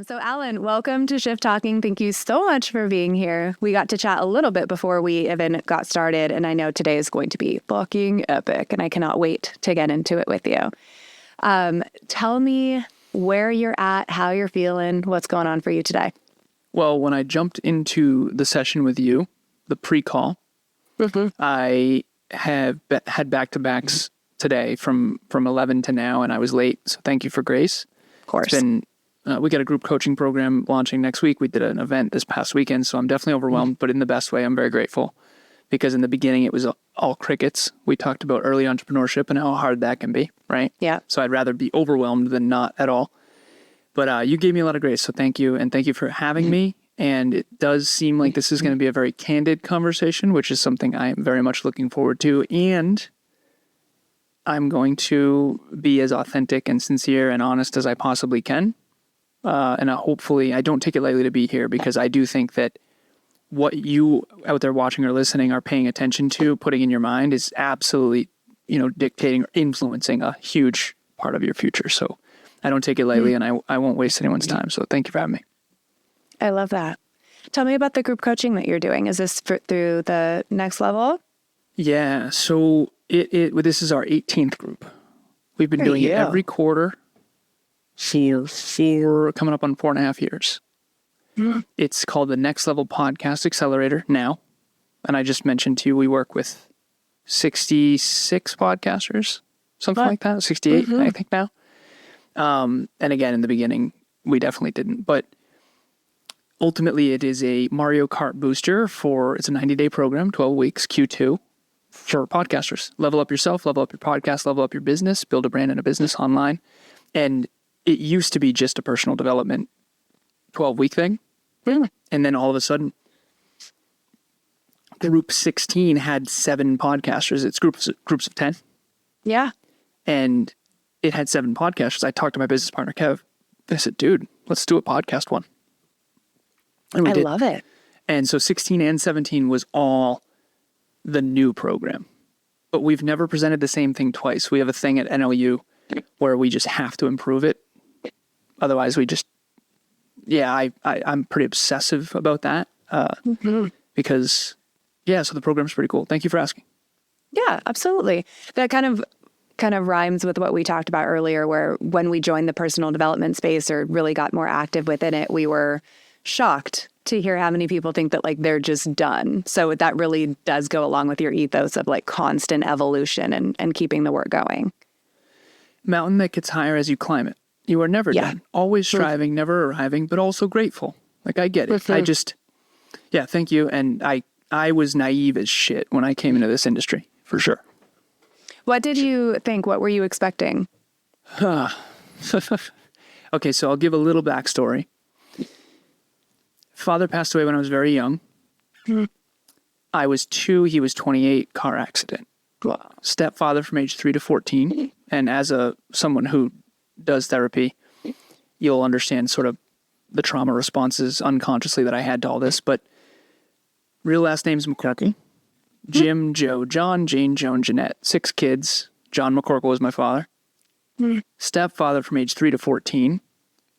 So Alan, welcome to Shift Talking. Thank you so much for being here. We got to chat a little bit before we even got started, and I know today is going to be fucking epic, and I cannot wait to get into it with you. Tell me where you're at, how you're feeling, what's going on for you today. Well, when I jumped into the session with you, the pre-call, I have had back-to-backs today from 11 to now, and I was late, so thank you for grace. Of course. It's been we got a group coaching program launching next week. We did an event this past weekend, so I'm definitely overwhelmed, but in the best way. I'm very grateful because in the beginning it was all crickets. We talked about early entrepreneurship and how hard that can be, right? Yeah. So I'd rather be overwhelmed than not at all. But you gave me a lot of grace, so thank you. And thank you for having me. And it does seem like this is going to be a very candid conversation, which is something I am very much looking forward to. And I'm going to be as authentic and sincere and honest as I possibly can. And hopefully, I don't take it lightly to be here because I do think that what you out there watching or listening are paying attention to, putting in your mind is absolutely, dictating or influencing a huge part of your future. So I don't take it lightly and I won't waste anyone's time. So thank you for having me. I love that. Tell me about the group coaching that you're doing. Is this through the next level? Yeah. So this is our 18th group. We've been doing it every quarter. We're coming up on 4.5 years. It's called the Next Level Podcast Accelerator now. And I just mentioned to you, we work with 66 podcasters, something like that, 68, I think now. And again, in the beginning, we definitely didn't. But ultimately, it is a Mario Kart booster it's a 90-day program, 12 weeks, Q2, for podcasters. Level up yourself, level up your podcast, level up your business, build a brand and a business online. And it used to be just a personal development 12-week thing. And then all of a sudden, group 16 had 7 podcasters. It's groups of 10. Yeah. And it had 7 podcasters. I talked to my business partner, Kev. I said, dude, let's do a podcast one. And we did. Love it. And so 16 and 17 was all the new program. But we've never presented the same thing twice. We have a thing at NLU where we just have to improve it. Otherwise, I'm pretty obsessive about that because, so the program's pretty cool. Thank you for asking. Yeah, absolutely. That kind of rhymes with what we talked about earlier, where when we joined the personal development space or really got more active within it, we were shocked to hear how many people think that they're just done. So that really does go along with your ethos of constant evolution and keeping the work going. Mountain that gets higher as you climb it. You are never done. Always striving, never arriving, but also grateful. I get it. Thank you. And I was naive as shit when I came into this industry, for sure. What did you think? What were you expecting? Okay, so I'll give a little backstory. Father passed away when I was very young. I was 2, he was 28, car accident. Wow. Stepfather from age 3 to 14. And as someone who does therapy, you'll understand sort of the trauma responses unconsciously that I had to all this. But real last name's McCorkle. Jim, Joe, John, Jane, Joan, Jeanette. 6 kids. John McCorkle was my father. Stepfather from age 3 to 14.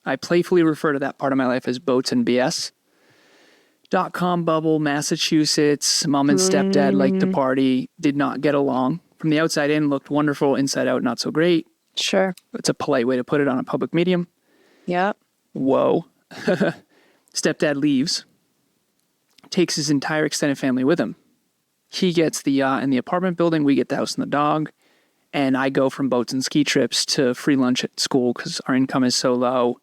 I playfully refer to that part of my life as boats and BS. .com bubble, Massachusetts. Mom and stepdad liked to party, did not get along. From the outside in, looked wonderful. Inside out, not so great. Sure. It's a polite way to put it on a public medium. Yep. Whoa. Stepdad leaves, takes his entire extended family with him. He gets the yacht and the apartment building. We get the house and the dog. And I go from boats and ski trips to free lunch at school because our income is so low.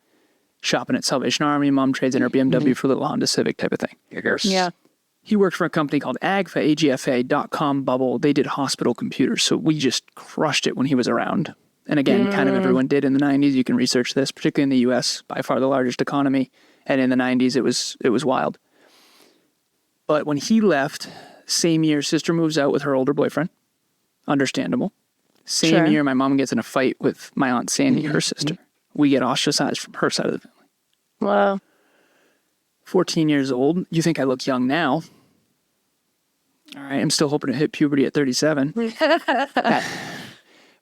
Shopping at Salvation Army. Mom trades in her BMW for a little Honda Civic type of thing. Yeah. He worked for a company called AGFA, AGFA.com bubble. They did hospital computers. So we just crushed it when he was around. And again, kind of everyone did in the 90s. You can research this, particularly in the U.S., by far the largest economy. And in the 90s, it was wild. But when he left, same year, sister moves out with her older boyfriend. Understandable. Same year, my mom gets in a fight with my Aunt Sandy, her sister. We get ostracized from her side of the family. Wow. 14 years old. You think I look young now. All right, I'm still hoping to hit puberty at 37.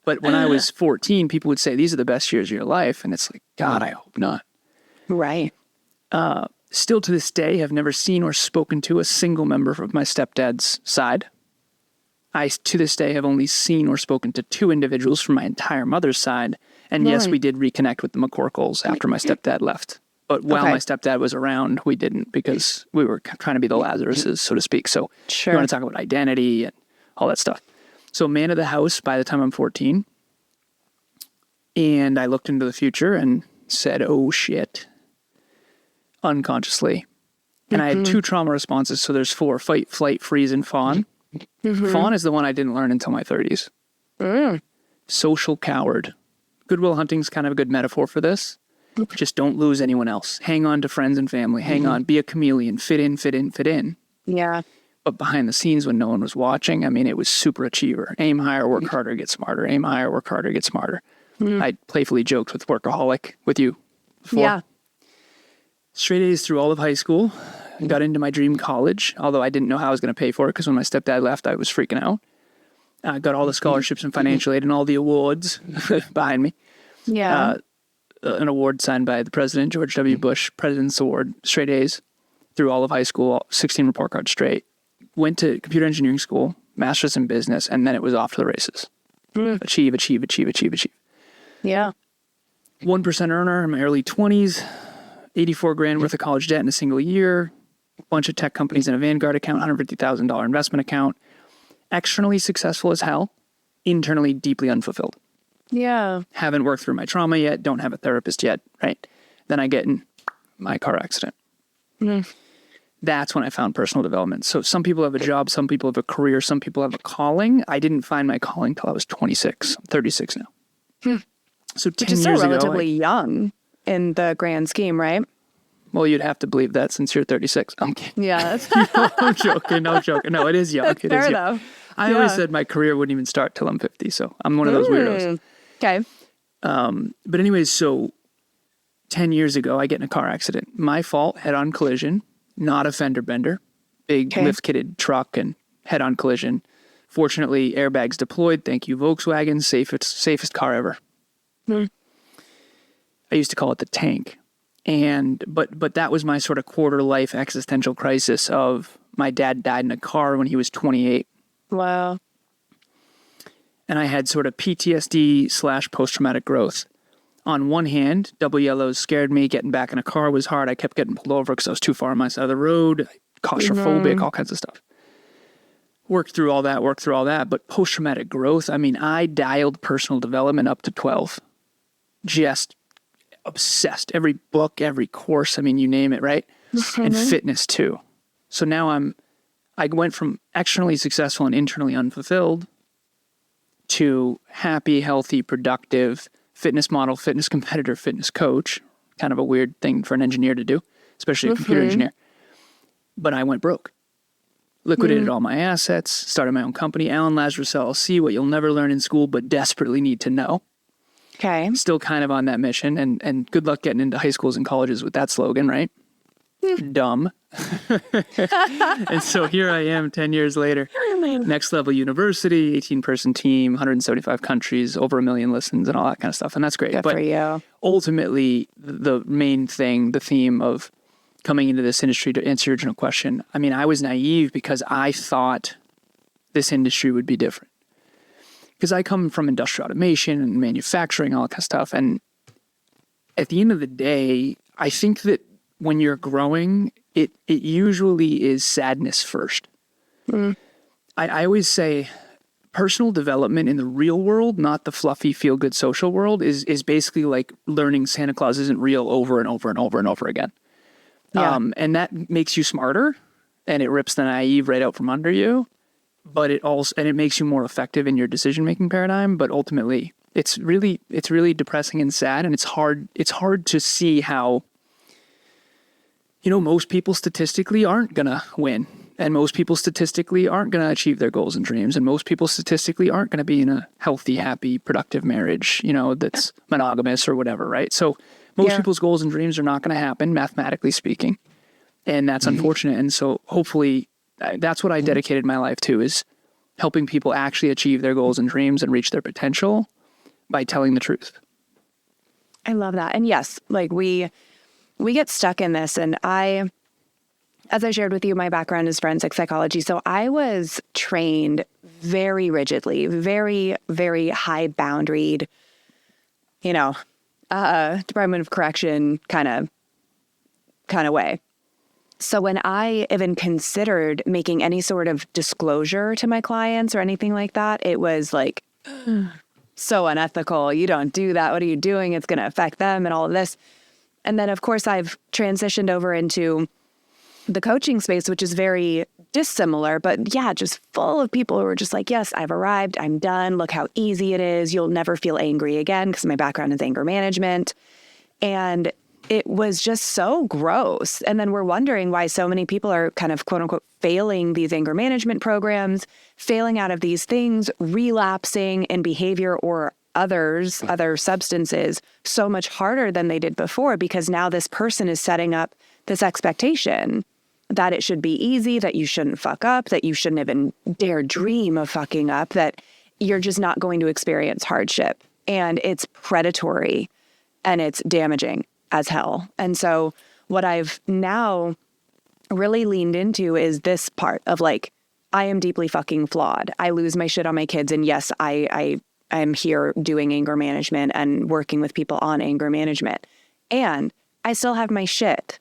But when I was 14, people would say, these are the best years of your life. And it's like, God, I hope not. Right. Still to this day, have never seen or spoken to a single member of my stepdad's side. I, to this day, have only seen or spoken to 2 individuals from my entire mother's side. And yes, we did reconnect with the McCorkles after my stepdad left. But while my stepdad was around, we didn't, because we were trying to be the Lazaroses, so to speak. So you want to talk about identity and all that stuff. So man of the house by the time I'm 14. And I looked into the future and said, oh, shit, unconsciously. And I had 2 trauma responses. So there's 4: fight, flight, freeze, and fawn. Fawn is the one I didn't learn until my 30s. Social coward. Goodwill Hunting's kind of a good metaphor for this. Just don't lose anyone else. Hang on to friends and family. Hang on. Be a chameleon. Fit in, fit in, fit in. Yeah. But behind the scenes, when no one was watching, I mean, it was super achiever. Aim higher, work harder, get smarter. Aim higher, work harder, get smarter. I playfully joked with workaholic with you before. Yeah. Straight A's through all of high school. Got into my dream college, although I didn't know how I was going to pay for it, because when my stepdad left, I was freaking out. I got all the scholarships and financial aid and all the awards behind me. Yeah. An award signed by the president, George W. Bush, President's Award, straight A's through all of high school, 16 report cards straight. Went to computer engineering school, master's in business, and then it was off to the races. Achieve, achieve, achieve, achieve, achieve. Yeah. 1% earner in my early 20s, 84 grand worth of college debt in a single year, a bunch of tech companies in a Vanguard account, $150,000 investment account, externally successful as hell, internally deeply unfulfilled. Yeah. Haven't worked through my trauma yet, don't have a therapist yet, right? Then I get in my car accident. That's when I found personal development. So some people have a job, some people have a career, some people have a calling. I didn't find my calling till I was 26. I'm 36 now. So 10 Which is years still ago, relatively young in the grand scheme, right? well, you'd have to believe that since you're 36. I'm kidding. Yeah. I'm joking. No, it is young. That's It fair, is young. though. I always said my career wouldn't even start till I'm 50. So I'm one of those weirdos. Okay. But anyways, so 10 years ago, I get in a car accident. My fault, head-on collision, not a fender bender. Big lift-kitted truck and head-on collision. Fortunately, airbags deployed. Thank you, Volkswagen. Safest car ever. I used to call it the tank. But that was my sort of quarter-life existential crisis of my dad died in a car when he was 28. Wow. And I had sort of PTSD / post-traumatic growth. On one hand, double yellows scared me. Getting back in a car was hard. I kept getting pulled over because I was too far on my side of the road. Claustrophobic, all kinds of stuff. Worked through all that. But post-traumatic growth, I mean, I dialed personal development up to 12. Just obsessed. Every book, every course, I mean, you name it, right? And fitness too. So now I went from externally successful and internally unfulfilled to happy, healthy, productive, fitness model, fitness competitor, fitness coach. Kind of a weird thing for an engineer to do, especially a computer engineer. But I went broke. Liquidated all my assets, started my own company, Alan Lazaros LLC, what you'll never learn in school but desperately need to know. Okay. Still kind of on that mission, and good luck getting into high schools and colleges with that slogan, right? Dumb. And so here I am 10 years later. Next Level University, 18-person team, 175 countries, over 1 million listens and all that kind of stuff. And that's great. Good for you. Ultimately, the main thing, the theme of coming into this industry, to answer your original question, I mean, I was naive because I thought this industry would be different. Because I come from industrial automation and manufacturing, all that kind of stuff. And at the end of the day, I think that when you're growing, it usually is sadness first. I always say personal development in the real world, not the fluffy feel-good social world, is basically like learning Santa Claus isn't real over and over and over and over again. Yeah. And that makes you smarter, and it rips the naive right out from under you. But it makes you more effective in your decision-making paradigm. But ultimately, it's really depressing and sad, and it's hard to see how, most people statistically aren't gonna win, and most people statistically aren't gonna achieve their goals and dreams, and most people statistically aren't gonna be in a healthy, happy, productive marriage, that's monogamous or whatever, right? So most people's goals and dreams are not gonna happen, mathematically speaking, and that's unfortunate. And so hopefully that's what I dedicated my life to, is helping people actually achieve their goals and dreams and reach their potential by telling the truth. I love that. And yes, like we get stuck in this. And as I shared with you, my background is forensic psychology. So I was trained very rigidly, very, very high boundaried, Department of Correction kind of way. So when I even considered making any sort of disclosure to my clients or anything like that, it was like so unethical. You don't do that. What are you doing? It's going to affect them and all of this. And then, of course, I've transitioned over into the coaching space, which is very dissimilar, but yeah, just full of people who are just like, yes, I've arrived. I'm done. Look how easy it is. You'll never feel angry again, because my background is anger management. And it was just so gross. And then we're wondering why so many people are kind of quote unquote failing these anger management programs, failing out of these things, relapsing in behavior or other substances so much harder than they did before, because now this person is setting up this expectation that it should be easy, that you shouldn't fuck up, that you shouldn't even dare dream of fucking up, that you're just not going to experience hardship. And it's predatory and it's damaging as hell. And so what I've now really leaned into is this part of like, I am deeply fucking flawed. I lose my shit on my kids. And yes, I am here doing anger management and working with people on anger management. And I still have my shit.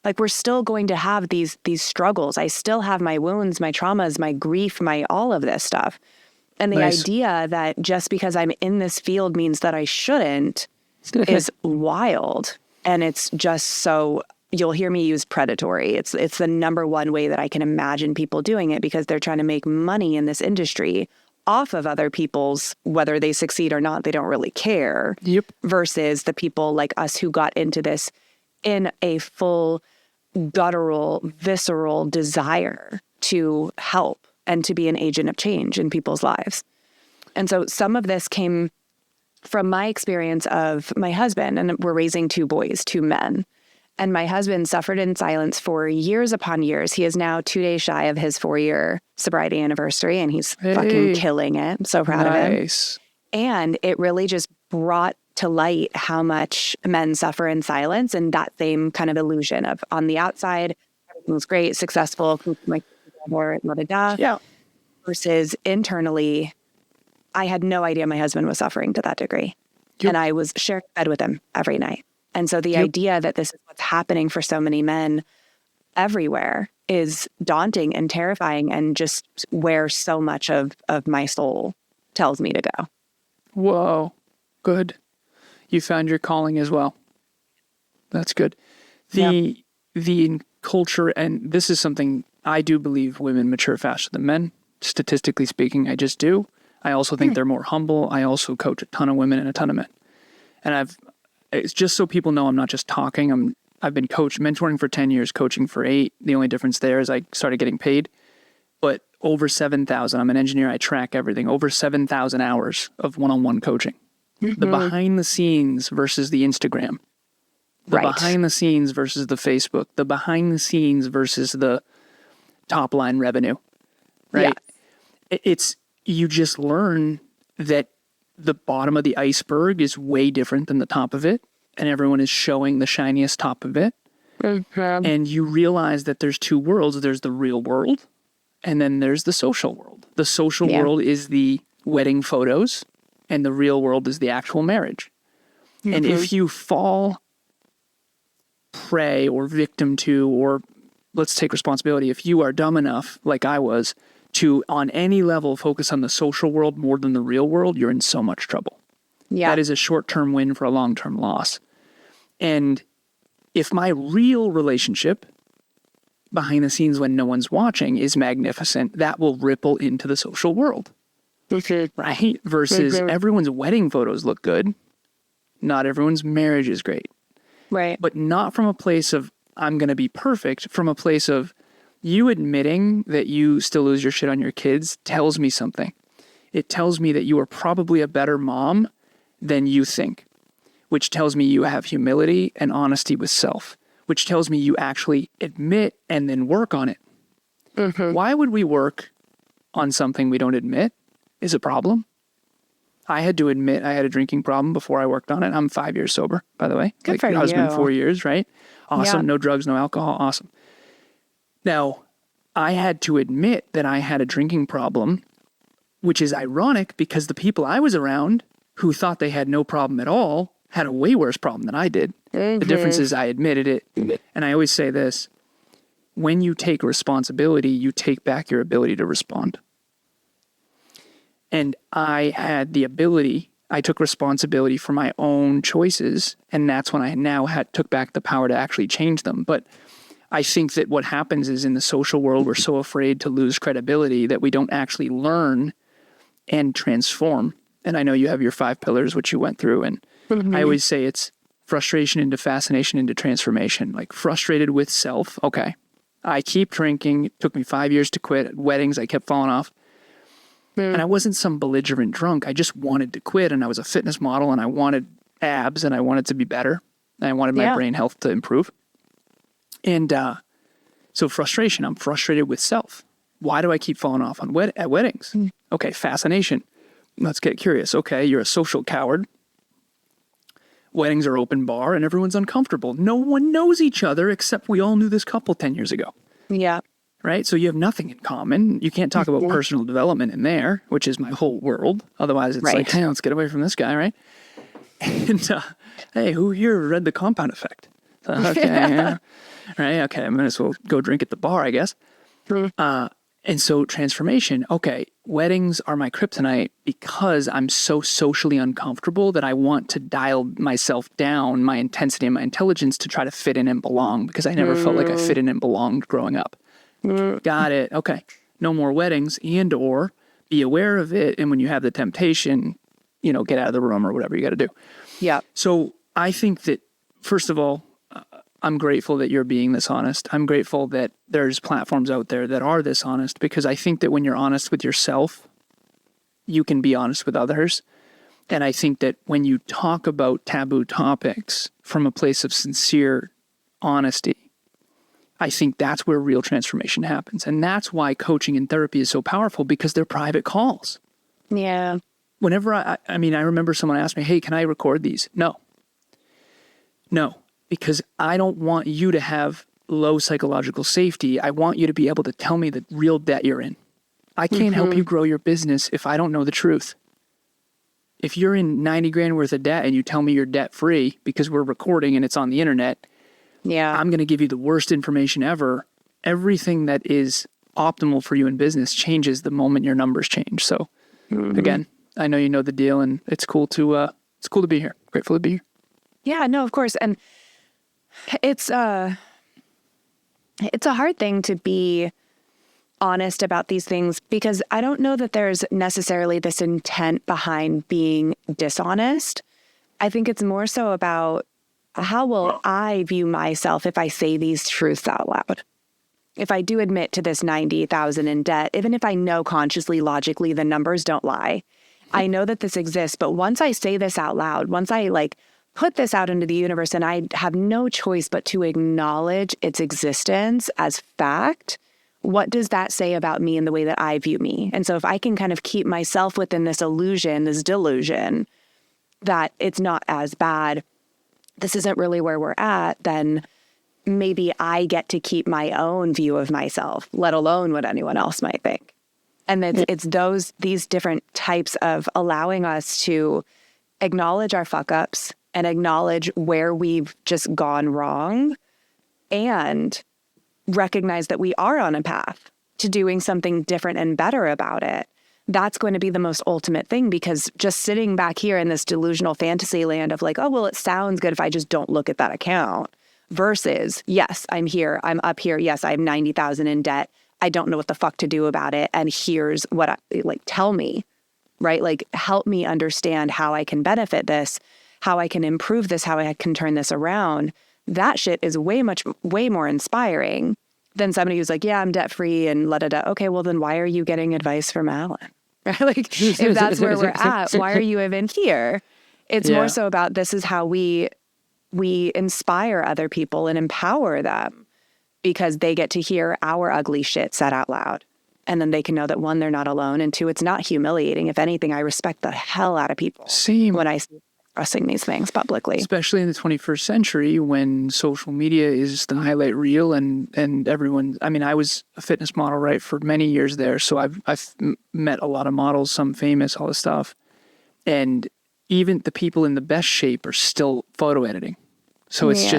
Like, we're still going to have these struggles. I still have my wounds, my traumas, my grief, my all of this stuff. And the idea that just because I'm in this field means that I shouldn't is wild. And it's just so, you'll hear me use predatory. It's the number one way that I can imagine people doing it, because they're trying to make money in this industry off of other people's, whether they succeed or not, they don't really care. Yep. Versus the people like us who got into this in a full guttural, visceral desire to help and to be an agent of change in people's lives. And so some of this came from my experience of my husband, and we're raising two boys, two men. And my husband suffered in silence for years upon years. He is now 2 days shy of his 4-year sobriety anniversary, and he's fucking killing it. I'm so proud of him. And it really just brought to light how much men suffer in silence, and that same kind of illusion of on the outside, everything's great, successful, yeah. Versus internally, I had no idea my husband was suffering to that degree. Yep. And I was sharing bed with him every night. And so the idea that this is what's happening for so many men everywhere is daunting and terrifying, and just where so much of my soul tells me to go. Whoa. Good. You found your calling as well. That's good. The culture, and this is something I do believe women mature faster than men. Statistically speaking, I just do. I also think they're more humble. I also coach a ton of women and a ton of men. And it's just so people know I'm not just talking. I've been mentoring for 10 years, coaching for 8. The only difference there is I started getting paid. But over 7,000, I'm an engineer, I track everything, over 7,000 hours of one-on-one coaching. Mm-hmm. The behind the scenes versus the Instagram. The behind the scenes versus the Facebook. The behind the scenes versus the top line revenue. Right? Yeah. You just learn that the bottom of the iceberg is way different than the top of it, and everyone is showing the shiniest top of it. Mm-hmm. And you realize that there's two worlds. There's the real world, and then there's the social world. The social world is the wedding photos, and the real world is the actual marriage. Mm-hmm. And if you fall prey or victim to, or let's take responsibility, if you are dumb enough, like I was, to on any level focus on the social world more than the real world, you're in so much trouble. Yeah. That is a short-term win for a long-term loss. And if my real relationship behind the scenes when no one's watching is magnificent, that will ripple into the social world. Okay. Right? Versus everyone's wedding photos look good. Not everyone's marriage is great. Right. But not from a place of, I'm going to be perfect, from a place of, you admitting that you still lose your shit on your kids tells me something. It tells me that you are probably a better mom than you think, which tells me you have humility and honesty with self, which tells me you actually admit and then work on it. Mm-hmm. Why would we work on something we don't admit is a problem? I had to admit I had a drinking problem before I worked on it. I'm 5 years sober, by the way. Good for you. Husband, 4 years, right? Awesome. Yeah. No drugs, no alcohol. Awesome. Now, I had to admit that I had a drinking problem, which is ironic because the people I was around who thought they had no problem at all had a way worse problem than I did. The difference is I admitted it. And I always say this, when you take responsibility, you take back your ability to respond. And I had the ability, I took responsibility for my own choices, and that's when I now took back the power to actually change them. But I think that what happens is in the social world, we're so afraid to lose credibility that we don't actually learn and transform. And I know you have your 5 pillars, which you went through, and I always say it's frustration into fascination into transformation. Like frustrated with self. Okay, I keep drinking. It took me 5 years to quit. At weddings, I kept falling off. And I wasn't some belligerent drunk. I just wanted to quit, and I was a fitness model, and I wanted abs, and I wanted to be better, and I wanted my brain health to improve. And so frustration, I'm frustrated with self. Why do I keep falling off on at weddings? Okay, fascination. Let's get curious. Okay, you're a social coward. Weddings are open bar, and everyone's uncomfortable. No one knows each other except we all knew this couple 10 years ago. Yeah. Right? So you have nothing in common. You can't talk about personal development in there, which is my whole world. Otherwise, it's like, hey, let's get away from this guy, right? And hey, who here read The Compound Effect? Okay, yeah. Right? Okay, I might as well go drink at the bar, I guess. And so transformation, okay, weddings are my kryptonite because I'm so socially uncomfortable that I want to dial myself down, my intensity and my intelligence to try to fit in and belong because I never felt like I fit in and belonged growing up. Got it. Okay. No more weddings and or be aware of it. And when you have the temptation, get out of the room or whatever you got to do. Yeah. So I think that, first of all, I'm grateful that you're being this honest. I'm grateful that there's platforms out there that are this honest because I think that when you're honest with yourself, you can be honest with others. And I think that when you talk about taboo topics from a place of sincere honesty, I think that's where real transformation happens. And that's why coaching and therapy is so powerful because they're private calls. Yeah. Whenever I remember someone asked me, hey, can I record these? No, because I don't want you to have low psychological safety. I want you to be able to tell me the real debt you're in. I can't help you grow your business if I don't know the truth. If you're in 90 grand worth of debt and you tell me you're debt free because we're recording and it's on the internet, I'm going to give you the worst information ever. Everything that is optimal for you in business changes the moment your numbers change. So again, I know you know the deal and it's cool to be here. Grateful to be here. Yeah, no, of course. And it's a hard thing to be honest about these things because I don't know that there's necessarily this intent behind being dishonest. I think it's more so about how will I view myself if I say these truths out loud? If I do admit to this 90,000 in debt, even if I know consciously, logically, the numbers don't lie, I know that this exists. But once I say this out loud, once I put this out into the universe and I have no choice but to acknowledge its existence as fact, what does that say about me and the way that I view me? And so if I can kind of keep myself within this illusion, this delusion that it's not as bad, this isn't really where we're at, then maybe I get to keep my own view of myself, let alone what anyone else might think. And it's these different types of allowing us to acknowledge our fuck ups and acknowledge where we've just gone wrong and recognize that we are on a path to doing something different and better about it. That's going to be the most ultimate thing because just sitting back here in this delusional fantasy land of like, oh, well, it sounds good if I just don't look at that account versus, yes, I'm here. I'm up here. Yes, I have 90,000 in debt. I don't know what the fuck to do about it. And here's what tell me, right? Help me understand how I can benefit this, how I can improve this, how I can turn this around. That shit is way more inspiring than somebody who's like, yeah, I'm debt free and la-da-da. Okay, well then why are you getting advice from Alan? If that's where we're at, why are you even here? It's more so about this is how we inspire other people and empower them because they get to hear our ugly shit said out loud. And then they can know that one, they're not alone. And two, it's not humiliating. If anything, I respect the hell out of people. Same. When I see expressing these things publicly. Especially in the 21st century when social media is the highlight reel and everyone, I mean, I was a fitness model, right, for many years there. So I've met a lot of models, some famous, all this stuff. And even the people in the best shape are still photo editing. So it's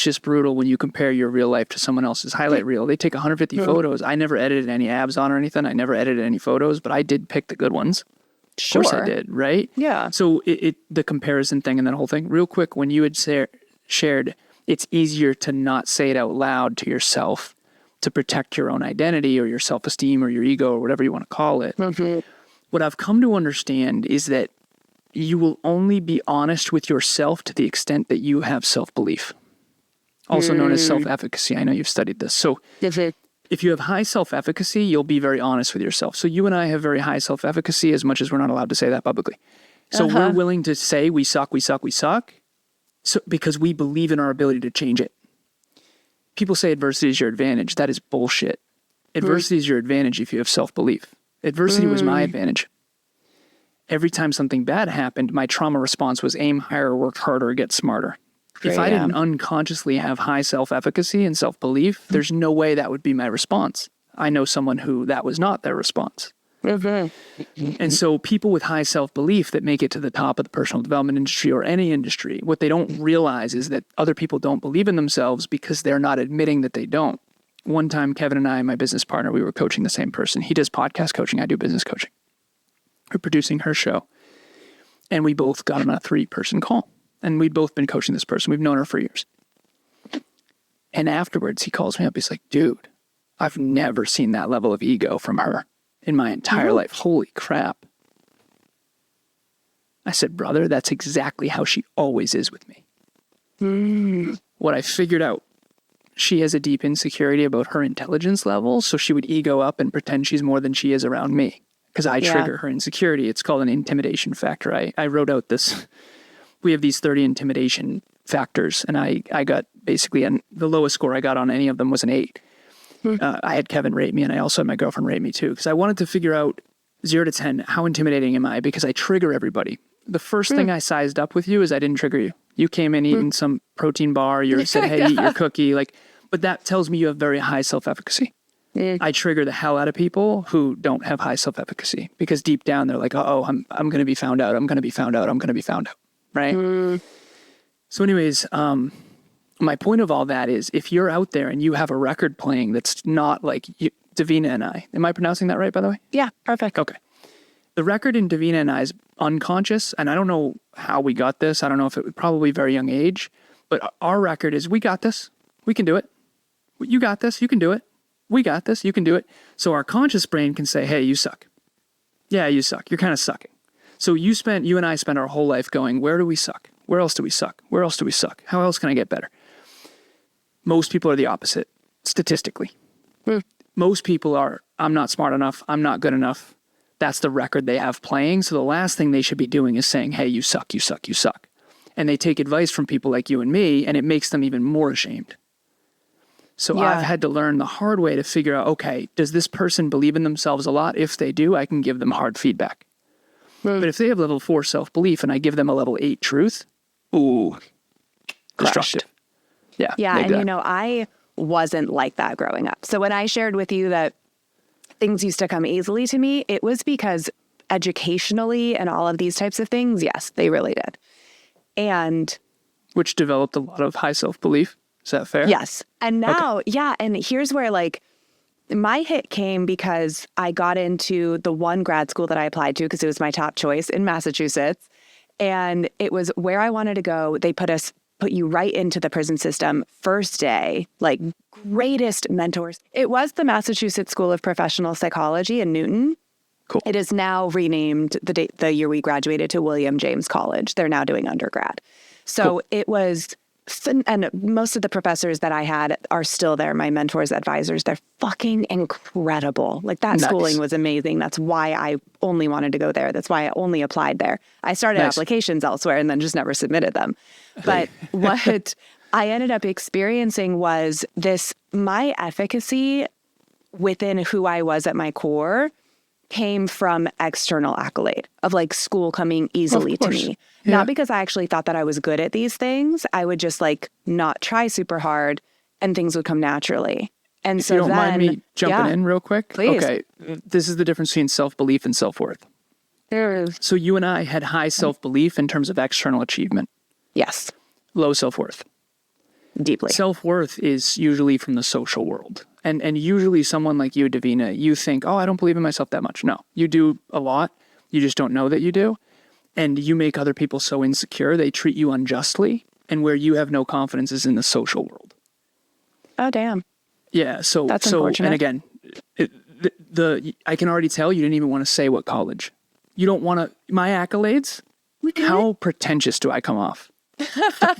just brutal when you compare your real life to someone else's highlight reel. They take 150 photos. I never edited any abs on or anything. I never edited any photos, but I did pick the good ones. Sure. Of course I did, right? Yeah. So the comparison thing and that whole thing, real quick, when you had shared, it's easier to not say it out loud to yourself to protect your own identity or your self-esteem or your ego or whatever you want to call it. Mm-hmm. What I've come to understand is that you will only be honest with yourself to the extent that you have self-belief, also known as self-efficacy. I know you've studied this. So if you have high self-efficacy, you'll be very honest with yourself. So you and I have very high self-efficacy, as much as we're not allowed to say that publicly. So we're willing to say we suck, so because we believe in our ability to change it. People say adversity is your advantage. That is bullshit. Adversity is your advantage if you have self-belief. Adversity was my advantage. Every time something bad happened, my trauma response was aim higher, work harder, get smarter. If I didn't unconsciously have high self-efficacy and self-belief, there's no way that would be my response. I know someone who that was not their response. And so people with high self-belief that make it to the top of the personal development industry or any industry, what they don't realize is that other people don't believe in themselves because they're not admitting that they don't. One time, Kevin and I, my business partner, we were coaching the same person. He does podcast coaching. I do business coaching. We're producing her show. And we both got on a 3-person call. And we'd both been coaching this person. We've known her for years. And afterwards, he calls me up. He's like, dude, I've never seen that level of ego from her in my entire life. Holy crap. I said, brother, that's exactly how she always is with me. What I figured out, she has a deep insecurity about her intelligence level, so she would ego up and pretend she's more than she is around me because I trigger her insecurity. It's called an intimidation factor. I wrote out this. We have these 30 intimidation factors, and I got basically, and the lowest score I got on any of them was an 8. I had Kevin rate me, and I also had my girlfriend rate me too, because I wanted to figure out 0 to 10, how intimidating am I? Because I trigger everybody. The first thing I sized up with you is I didn't trigger you. You came in eating some protein bar, you said, hey, eat your cookie, but that tells me you have very high self-efficacy. I trigger the hell out of people who don't have high self-efficacy, because deep down they're like, I'm going to be found out. I'm going to be found out. I'm going to be found out. Right? So anyways, my point of all that is, if you're out there and you have a record playing that's not like Davina and I, am I pronouncing that right, by the way? Yeah, perfect. Okay. The record in Davina and I's unconscious, and I don't know how we got this. I don't know if it was probably very young age, but our record is, we got this. We can do it. You got this. You can do it. We got this. You can do it. So our conscious brain can say, hey, you suck. Yeah, you suck. You're kind of sucking. So you and I spend our whole life going, where do we suck? Where else do we suck? Where else do we suck? How else can I get better? Most people are the opposite, statistically. Most people are, I'm not smart enough. I'm not good enough. That's the record they have playing. So the last thing they should be doing is saying, hey, you suck, you suck, you suck. And they take advice from people like you and me, and it makes them even more ashamed. So I've had to learn the hard way to figure out, okay, does this person believe in themselves a lot? If they do, I can give them hard feedback. But if they have level 4 self-belief and I give them a level 8 truth, destructive. Yeah. Yeah. And I wasn't like that growing up. So when I shared with you that things used to come easily to me, it was because educationally and all of these types of things, yes, they really did. And which developed a lot of high self-belief. Is that fair? Yes. And now, and here's where my hit came because I got into the one grad school that I applied to because it was my top choice in Massachusetts. And it was where I wanted to go. They put you right into the prison system first day, greatest mentors. It was the Massachusetts School of Professional Psychology in Newton. Cool. It is now renamed the year we graduated to William James College. They're now doing undergrad. So It was, and most of the professors that I had are still there, my mentors, advisors. They're fucking incredible. That schooling was amazing. That's why I only wanted to go there. That's why I only applied there. I started applications elsewhere and then just never submitted them. But what I ended up experiencing was my efficacy within who I was at my core came from external accolade of like school coming easily to me. Yeah. Not because I actually thought that I was good at these things. I would just like not try super hard and things would come naturally. And If so you don't then, mind me jumping yeah, in real quick. please. Okay. This is the difference between self-belief and self-worth. So you and I had high self-belief in terms of external achievement, Yes, low self-worth. deeply. Self-worth is usually from the social world. And usually someone like you, Davina, you think, oh, I don't believe in myself that much. No, you do a lot. You just don't know that you do. And you make other people so insecure, they treat you unjustly. And where you have no confidence is in the social world. Oh, damn. Yeah. So That's unfortunate. And again, I can already tell you didn't even want to say what college. You don't want to, my accolades, how pretentious do I come off?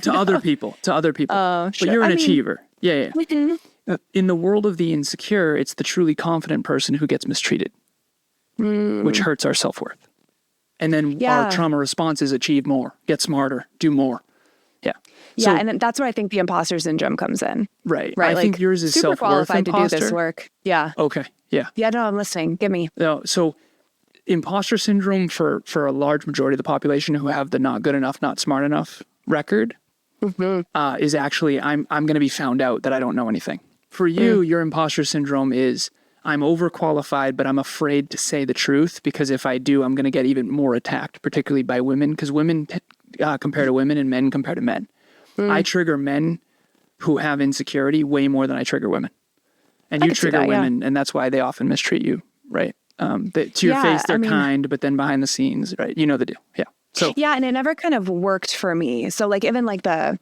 to other people. Oh, sure. But you're an I mean, achiever. Yeah. In the world of the insecure, it's the truly confident person who gets mistreated, which hurts our self-worth. And then our trauma response is achieve more, get smarter, do more. Yeah. Yeah, and then that's where I think the imposter syndrome comes in. Right. Right. I like, think yours is super self-worth qualified imposter. to do this work. Yeah. Okay. Yeah. Yeah, no, I'm listening. Give me. No, so imposter syndrome for a large majority of the population who have the not good enough, not smart enough record is actually I'm going to be found out that I don't know anything. For you, your imposter syndrome is I'm overqualified, but I'm afraid to say the truth because if I do, I'm going to get even more attacked, particularly by women, because women compare to women and men compare to men. I trigger men who have insecurity way more than I trigger women. And you trigger women, and that's why they often mistreat you, right? To your face, they're kind, but then behind the scenes, right? You know the deal. Yeah. So yeah, and it never kind of worked for me. So like even like the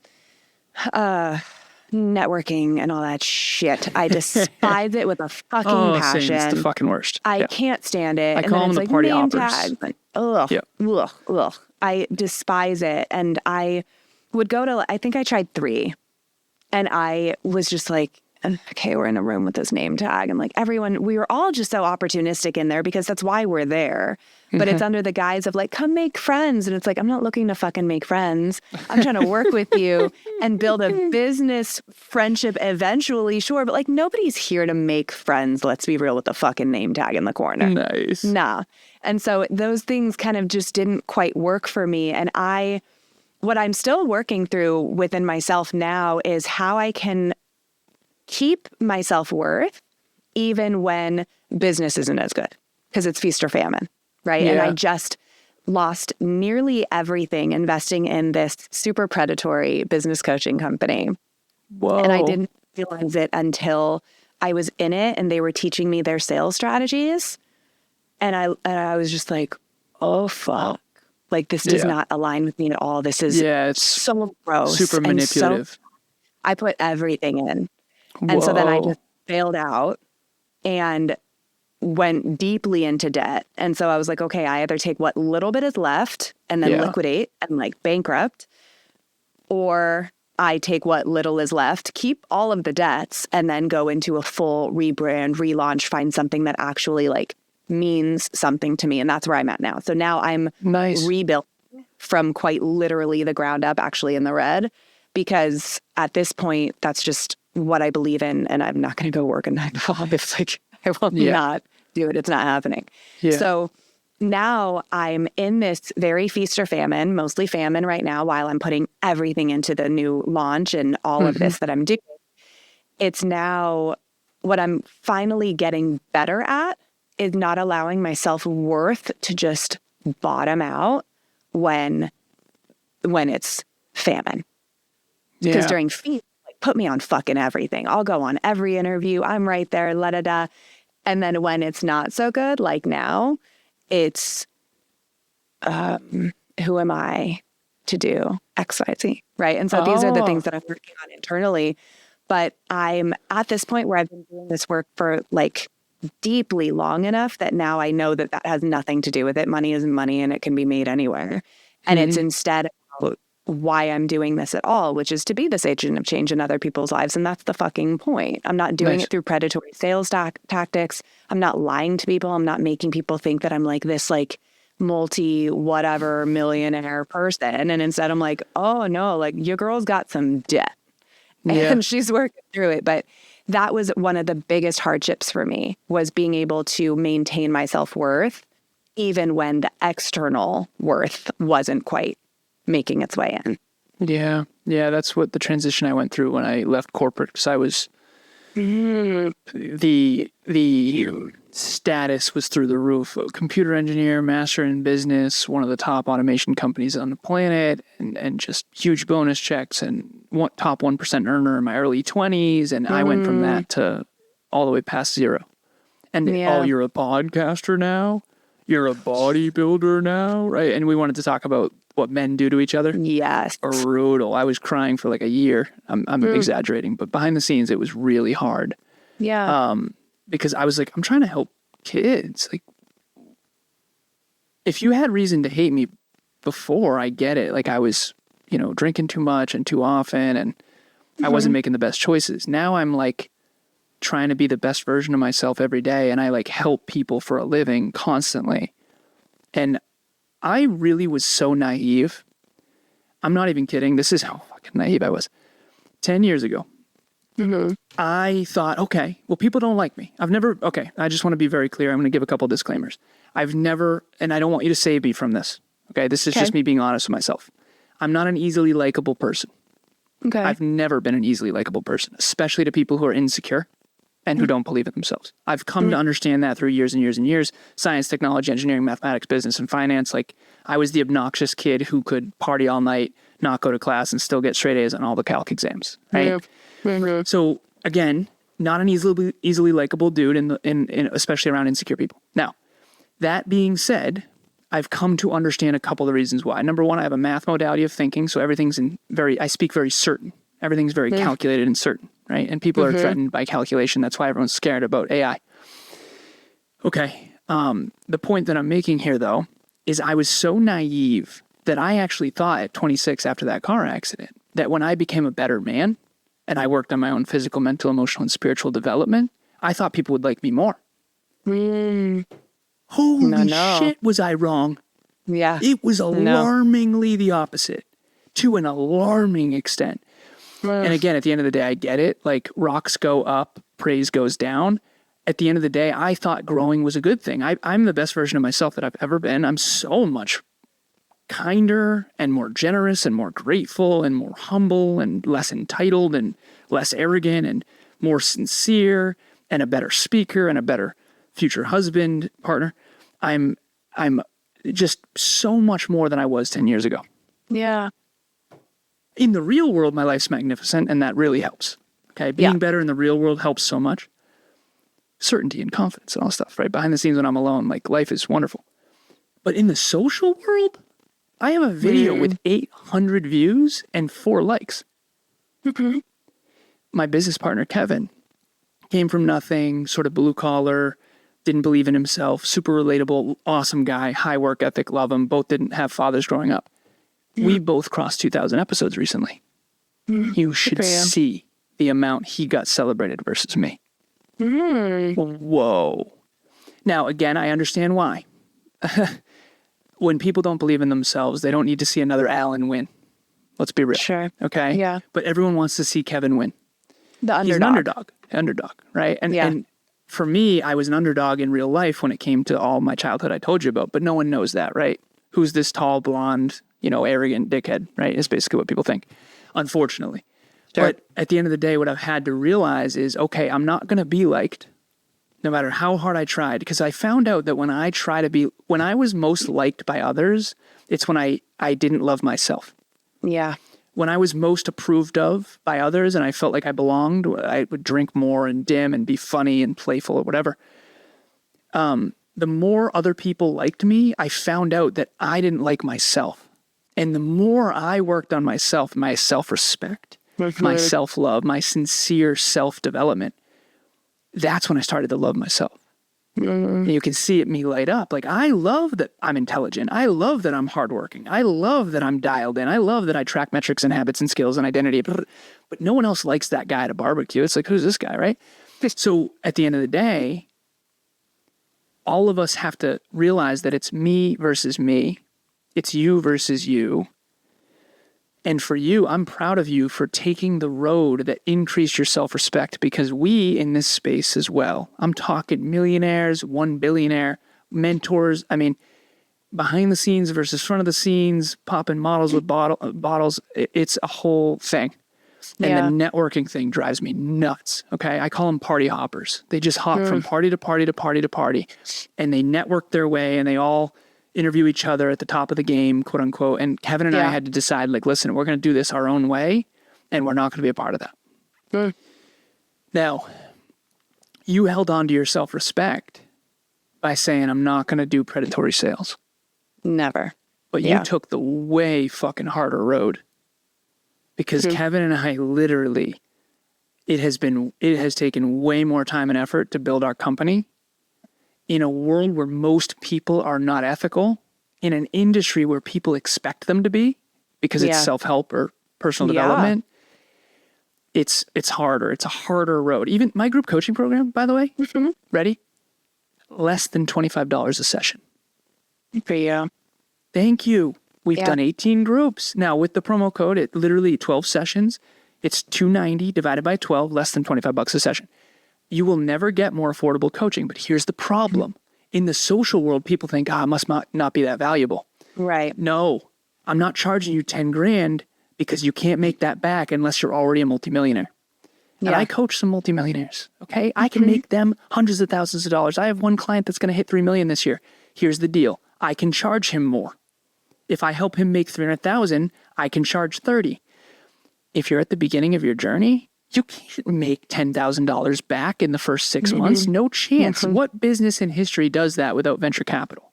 networking and all that shit, I despise it with a fucking passion. Same. It's the fucking worst. I can't stand it. I and call then them it's the like party name hoppers. tags. Like, ugh. I despise it. And I would go to, I think I tried 3. And I was just like, okay, we're in a room with this name tag. And like everyone, we were all just so opportunistic in there because that's why we're there. But it's under the guise of like, come make friends. And it's like, I'm not looking to fucking make friends. I'm trying to work with you and build a business friendship eventually, sure. But like nobody's here to make friends. Let's be real with the fucking name tag in the corner. Nice. Nah. And so those things kind of just didn't quite work for me. And what I'm still working through within myself now is how I can keep my self-worth even when business isn't as good because it's feast or famine, right? Yeah. And I just lost nearly everything investing in this super predatory business coaching company. Whoa. And I didn't realize it until I was in it and they were teaching me their sales strategies. And I was just like, oh, fuck. Like, this does not align with me at all. This is it's so gross. super manipulative. I put everything in. And so then I just bailed out and went deeply into debt. And so I was like, okay, I either take what little bit is left and then liquidate and like bankrupt, or I take what little is left, keep all of the debts, and then go into a full rebrand, relaunch, find something that actually like means something to me. And that's where I'm at now. So now I'm rebuilt from quite literally the ground up, actually in the red, because at this point, that's just what I believe in. And I'm not going to go work a 9 to 5. It's like, I will not do it. It's not happening. Yeah. So now I'm in this very feast or famine, mostly famine right now, while I'm putting everything into the new launch and all of this that I'm doing. It's now what I'm finally getting better at is not allowing my self-worth to just bottom out when it's famine. Because during feast, like, put me on fucking everything. I'll go on every interview. I'm right there, la-da-da. And then when it's not so good, like now, it's who am I to do X, Y, Z, right? And so these are the things that I'm working on internally. But I'm at this point where I've been doing this work for like deeply long enough that now I know that that has nothing to do with it. Money is money and it can be made anywhere. And it's instead about why I'm doing this at all, which is to be this agent of change in other people's lives. And that's the fucking point. I'm not doing it through predatory sales tactics. I'm not lying to people. I'm not making people think that I'm like this like multi-whatever millionaire person. And instead I'm like, oh no, like your girl's got some debt and she's working through it. But that was one of the biggest hardships for me, was being able to maintain my self-worth even when the external worth wasn't quite making its way in. Yeah. Yeah. That's what the transition I went through when I left corporate, because I was, the status was through the roof. A computer engineer, master in business, one of the top automation companies on the planet, and just huge bonus checks, and top 1% earner in my early 20s. And I went from that to all the way past zero. And Yeah. oh, you're a podcaster now? You're a bodybuilder now, right? And we wanted to talk about what men do to each other. Yes. Brutal. I was crying for like a year. I'm exaggerating, but behind the scenes, it was really hard. Yeah. Because I was like, I'm trying to help kids. Like, if you had reason to hate me before, I get it. Like, I was, drinking too much and too often, and I wasn't making the best choices. Now I'm like trying to be the best version of myself every day, and I like help people for a living constantly. And I really was so naive. I'm not even kidding. This is how fucking naive I was. 10 years ago, I thought, okay, well, people don't like me. I just want to be very clear. I'm going to give a couple disclaimers. I've never, and I don't want you to save me from this. Okay. This is just me being honest with myself. I'm not an easily likable person. Okay. I've never been an easily likable person, especially to people who are insecure and who don't believe in themselves. I've come to understand that through years and years and years. Science, technology, engineering, mathematics, business, and finance. Like, I was the obnoxious kid who could party all night, not go to class, and still get straight A's on all the calc exams, right? Yeah. So again, not an easily likable dude, in especially around insecure people. Now, that being said, I've come to understand a couple of the reasons why. Number one, I have a math modality of thinking, so everything's I speak very certain. Everything's very calculated and certain, right? And people are threatened by calculation. That's why everyone's scared about AI. Okay. The point that I'm making here, though, is I was so naive that I actually thought at 26 after that car accident that when I became a better man and I worked on my own physical, mental, emotional, and spiritual development, I thought people would like me more. Holy shit, was I wrong. Yeah. It was alarmingly the opposite, to an alarming extent. And again, at the end of the day, I get it. Like, rocks go up, praise goes down. At the end of the day, I thought growing was a good thing. I'm the best version of myself that I've ever been. I'm so much kinder and more generous and more grateful and more humble and less entitled and less arrogant and more sincere and a better speaker and a better future husband, partner. I'm just so much more than I was 10 years ago. Yeah. In the real world, my life's magnificent, and that really helps. Okay, being better in the real world helps so much. Certainty and confidence and all that stuff, right? Behind the scenes when I'm alone, like, life is wonderful. But in the social world, I have a video with 800 views and 4 likes. My business partner, Kevin, came from nothing, sort of blue collar, didn't believe in himself, super relatable, awesome guy, high work ethic, love him. Both didn't have fathers growing up. We both crossed 2,000 episodes recently. You should see the amount he got celebrated versus me. Whoa. Now, again, I understand why. When people don't believe in themselves, they don't need to see another Alan win. Let's be real. Sure. Okay? Yeah. But everyone wants to see Kevin win. The underdog. He's an underdog, right? And for me, I was an underdog in real life when it came to all my childhood I told you about, but no one knows that, right? Who's this tall, blonde, arrogant dickhead, right? Is basically what people think, unfortunately. Sure. But at the end of the day, what I've had to realize is, okay, I'm not going to be liked no matter how hard I tried, because I found out that when I was most liked by others, it's when I didn't love myself. Yeah. When I was most approved of by others and I felt like I belonged, I would drink more and dim and be funny and playful or whatever. The more other people liked me, I found out that I didn't like myself. And the more I worked on myself, my self-respect, my self-love, my sincere self-development, that's when I started to love myself. And you can see it me light up. Like, I love that I'm intelligent. I love that I'm hardworking. I love that I'm dialed in. I love that I track metrics and habits and skills and identity. But no one else likes that guy at a barbecue. It's like, who's this guy, right? So at the end of the day, all of us have to realize that it's me versus me. It's you versus you. And for you, I'm proud of you for taking the road that increased your self-respect, because we in this space as well, I'm talking millionaires, 1 billionaire, mentors. I mean, behind the scenes versus front of the scenes, popping models with bottles. It's a whole thing. And Yeah. the networking thing drives me nuts. Okay. I call them party hoppers. They just hop from party to party to party to party, and they network their way, and they all interview each other at the top of the game, quote unquote. And Kevin and I had to decide, like, listen, we're going to do this our own way, and we're not going to be a part of that. Now, you held on to your self-respect by saying, I'm not going to do predatory sales. Never. But you took the way fucking harder road, because Kevin and I literally, it has taken way more time and effort to build our company in a world where most people are not ethical, in an industry where people expect them to be because it's self-help or personal development. It's harder. It's a harder road. Even my group coaching program, by the way, ready? Less than $25 a session. For you. Thank you. We've done 18 groups. Now with the promo code, it literally 12 sessions. It's $290 divided by 12, less than $25 a session. You will never get more affordable coaching. But here's the problem. In the social world, people think, it must not be that valuable. Right. No, I'm not charging you 10 grand because you can't make that back unless you're already a multimillionaire. And I coach some multimillionaires. Okay. I can make them hundreds of thousands of dollars. I have one client that's going to hit 3 million this year. Here's the deal. I can charge him more. If I help him make 300,000, I can charge 30. If you're at the beginning of your journey, you can't make $10,000 back in the first 6 months. No chance. What business in history does that without venture capital?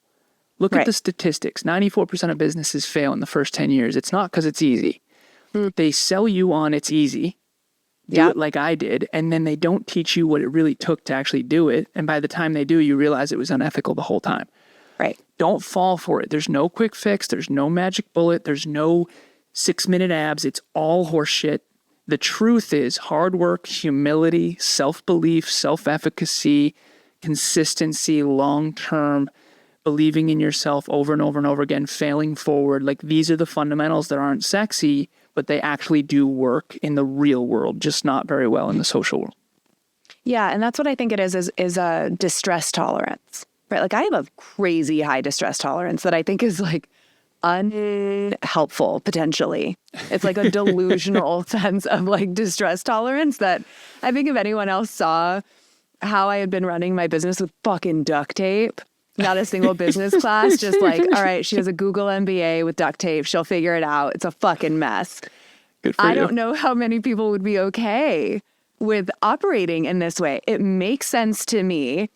Look at the statistics. 94% of businesses fail in the first 10 years. It's not because it's easy. They sell you on it's easy. Do it like I did. And then they don't teach you what it really took to actually do it. And by the time they do, you realize it was unethical the whole time. Right. Don't fall for it. There's no quick fix. There's no magic bullet. There's no 6-minute abs. It's all horseshit. The truth is hard work, humility, self-belief, self-efficacy, consistency, long-term, believing in yourself over and over and over again, failing forward. Like, these are the fundamentals that aren't sexy, but they actually do work in the real world, just not very well in the social world. Yeah. And that's what I think it is a distress tolerance, right? Like, I have a crazy high distress tolerance that I think is like unhelpful potentially. It's like a delusional sense of like distress tolerance that I think if anyone else saw how I had been running my business with fucking duct tape, not a single business class, just like, all right, she has a Google MBA with duct tape. She'll figure it out. It's a fucking mess. Good for you. I don't know how many people would be okay with operating in this way. It makes sense to me.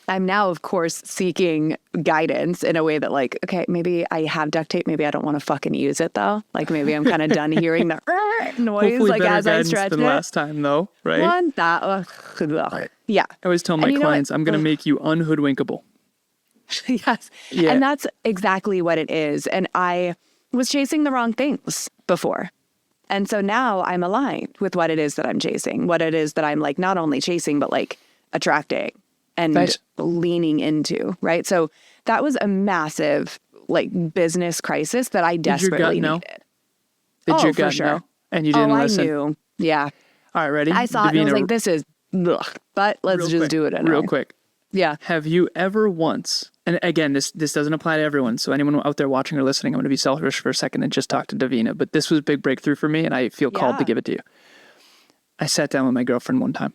I'm now, of course, seeking guidance in a way that, like, okay, maybe I have duct tape. Maybe I don't want to fucking use it, though. Like, maybe I'm kind of done hearing the noise, Hopefully like, as I stretch than it. last time, though, right? One, that, yeah. I always tell my clients, I'm going to make you unhoodwinkable. Yes. Yeah. And that's exactly what it is. And I was chasing the wrong things before. And so now I'm aligned with what it is that I'm chasing, what it is that I'm like not only chasing, but like attracting and leaning into, right? So that was a massive like business crisis that I desperately needed. Did your for gut sure. know? And you didn't listen? I knew. Yeah. All right, ready? I saw it and I was like, this is, but let's just do it anyway. Real quick. Yeah. Have you ever once, and again, this doesn't apply to everyone, so anyone out there watching or listening, I'm going to be selfish for a second and just talk to Davina, but this was a big breakthrough for me and I feel called to give it to you. I sat down with my girlfriend one time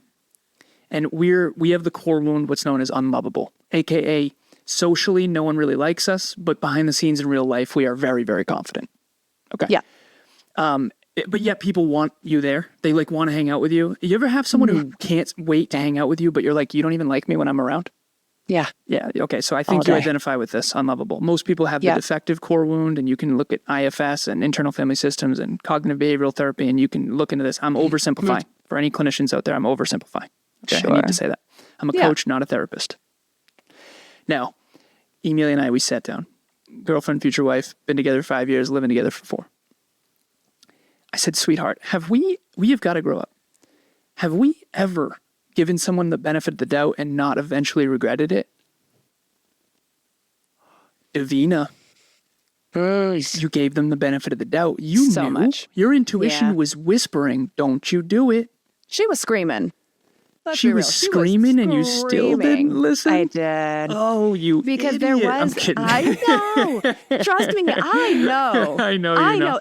and we have the core wound, what's known as unlovable, aka socially, no one really likes us, but behind the scenes in real life, we are very, very confident. Okay. Yeah. But yet people want you there. They like want to hang out with you. You ever have someone who can't wait to hang out with you, but you're like, you don't even like me when I'm around? Yeah. Yeah. Okay. So I think you identify with this unlovable. Most people have the defective core wound, and you can look at IFS and internal family systems and cognitive behavioral therapy, and you can look into this. I'm oversimplifying. For any clinicians out there, I'm oversimplifying. Okay. Sure. I need to say that. I'm a coach, not a therapist. Now, Emilia and I, we sat down. Girlfriend, future wife, been together 5 years, living together for 4. I said, sweetheart, we have got to grow up. Have we ever given someone the benefit of the doubt and not eventually regretted it? Davina, You gave them the benefit of the doubt. You So knew. much. Your intuition Yeah. was whispering, don't you do it. She was screaming. Let's She be was real. screaming and you still didn't screaming. listen? I did. Oh, you Because idiot. there I'm was, kidding. I know. Trust me, I know. I know you I know. know.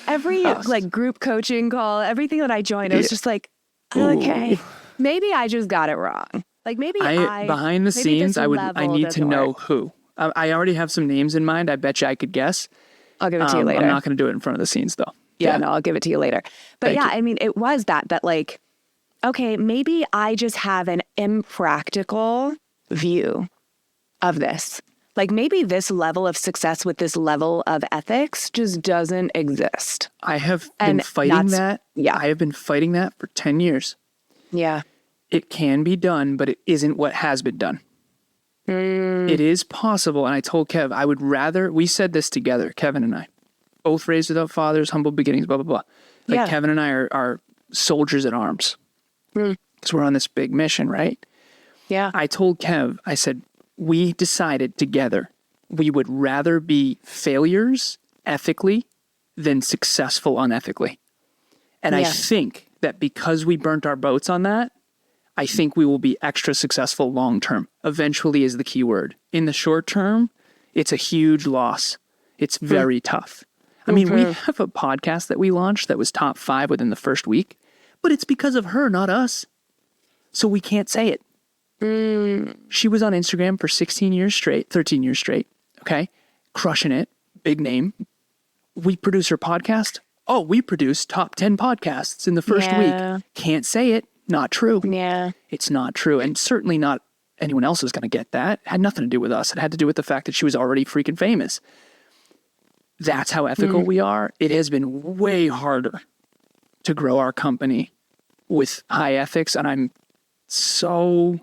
Every like group coaching call, everything that I joined, I was just like, okay, maybe I just got it wrong. Like maybe behind the maybe scenes, this I level need to doesn't know work. who. I already have some names in mind. I bet you I could guess. I'll give it to you later. I'm not going to do it in front of the scenes though. Yeah, no, I'll give it to you later. But Thank yeah, you. I mean, it was that like, okay, maybe I just have an impractical view of this. Like maybe this level of success with this level of ethics just doesn't exist. I have And been fighting that's- that. yeah. I have been fighting that for 10 years. Yeah. It can be done, but it isn't what has been done. It is possible. And I told Kev, I would rather, we said this together, Kevin and I, both raised without fathers, humble beginnings, blah, blah, blah. Like Yeah. Kevin and I are soldiers at arms. Because we're on this big mission, right? Yeah. I told Kev, I said, we decided together we would rather be failures ethically than successful unethically. And I Yeah. think that because we burnt our boats on that, I think we will be extra successful long term. Eventually is the key word. In the short term, it's a huge loss. It's very tough. I mean, we have a podcast that we launched that was top 5 within the first week, but it's because of her, not us. So we can't say it. She was on Instagram for 16 years straight, 13 years straight. Okay. Crushing it. Big name. We produce her podcast. Oh, we produce top 10 podcasts in the first Yeah. week. Can't say it. Not true. Yeah. It's not true. And certainly not anyone else is going to get that. It had nothing to do with us. It had to do with the fact that she was already freaking famous. That's how ethical we are. It has been way harder to grow our company with high ethics. And I'm so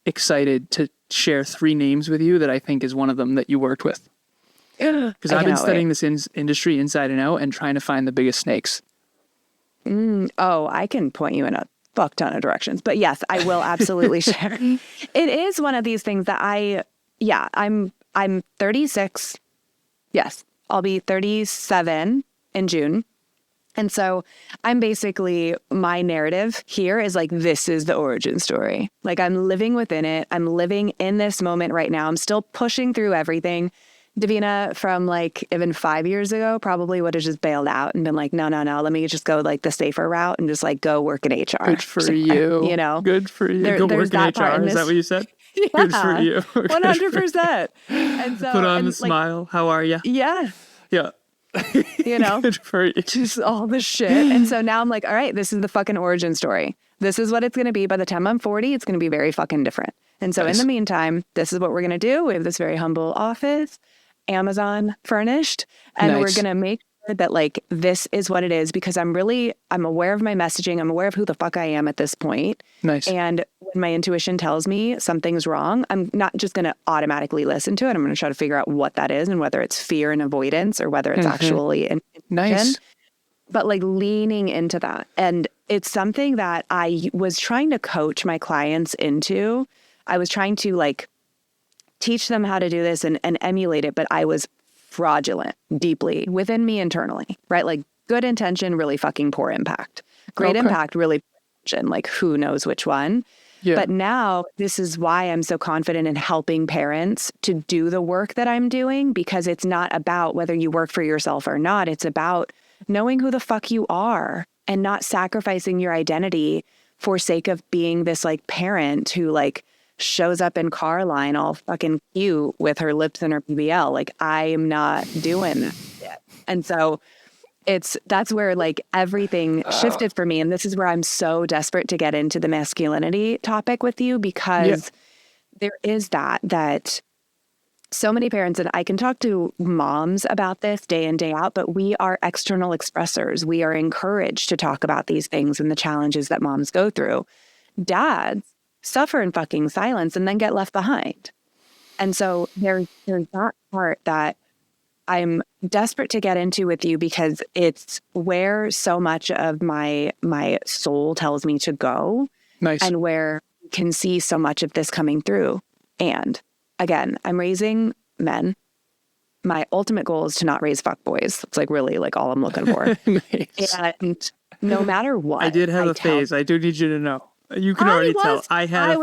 excited to share 3 names with you that I think is one of them that you worked with. Because I've been studying this industry inside and out and trying to find the biggest snakes. Oh, I can point you in a fuck ton of directions. But yes, I will absolutely share. It is one of these things that I'm 36. Yes, I'll be 37 in June. And so I'm basically, my narrative here is like, this is the origin story. Like I'm living within it. I'm living in this moment right now. I'm still pushing through everything. Davina from like even 5 years ago probably would have just bailed out and been like, no, let me just go like the safer route and just like go work in HR. Good for you. You know, Good for you. Go there's work in that part HR. in Is that this- what you said? Yeah, Good for you. 100%. And so, Put on and, the smile. How are you? Yeah. Yeah. You know, Good for you. just all the shit. And so now I'm like, all right, this is the fucking origin story. This is what it's going to be. By the time I'm 40, it's going to be very fucking different. And so Nice. in the meantime, this is what we're going to do. We have this very humble office, Amazon furnished, and Nice. we're going to make sure that like, this is what it is because I'm aware of my messaging. I'm aware of who the fuck I am at this point. Nice. And when my intuition tells me something's wrong, I'm not just going to automatically listen to it. I'm going to try to figure out what that is and whether it's fear and avoidance or whether it's actually Nice. intuition. But like leaning into that. And it's something that I was trying to coach my clients into. I was trying to like teach them how to do this and emulate it, but I was fraudulent deeply within me internally, right? Like good intention, really fucking poor impact. Great Okay. impact, really poor intention, like who knows which one. Yeah. But now this is why I'm so confident in helping parents to do the work that I'm doing, because it's not about whether you work for yourself or not. It's about knowing who the fuck you are and not sacrificing your identity for sake of being this like parent who like shows up in car line all fucking cute with her lips and her BBL. Like I am not doing that yet. And so that's where like everything shifted for me. And this is where I'm so desperate to get into the masculinity topic with you, because there is that so many parents, and I can talk to moms about this day in, day out, but we are external expressors. We are encouraged to talk about these things and the challenges that moms go through. Dads suffer in fucking silence and then get left behind. And so there's that part that I'm desperate to get into with you, because it's where so much of my soul tells me to go. Nice. And where you can see so much of this coming through. And again, I'm raising men. my ultimate goal is to not raise fuck boys. It's like really like all I'm looking for. Nice. And no matter what, I did have a phase. I do need you to know. You can already tell. I had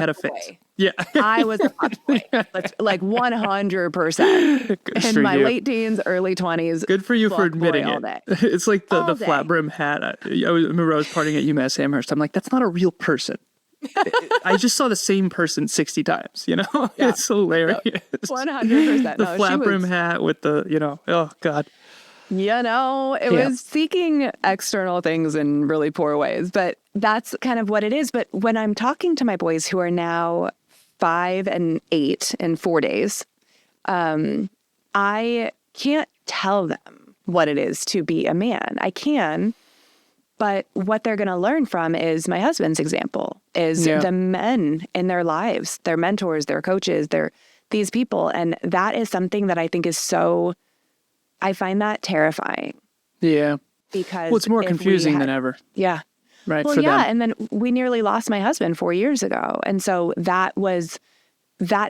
a phase. Boy. Yeah. I was a fuck boy. Like 100%. In my late teens, early 20s. Good for you for admitting all it. day. It's like the All flat day. brim hat. I remember I was partying at UMass Amherst. I'm like, that's not a real person. I just saw the same person 60 times, you know? Yeah. It's hilarious. 100%. The flat brim hat with the, you know, oh God. You know, it was seeking external things in really poor ways, but that's kind of what it is. But when I'm talking to my boys who are now 5 and 8 in 4 days, I can't tell them what it is to be a man. I can, but what they're going to learn from is my husband's example, is the men in their lives, their mentors, their coaches, these people. And that is something that I think is I find that terrifying. Yeah. Because it's more confusing than ever. Yeah. Right. Well, for them. and then we nearly lost my husband 4 years ago. And so that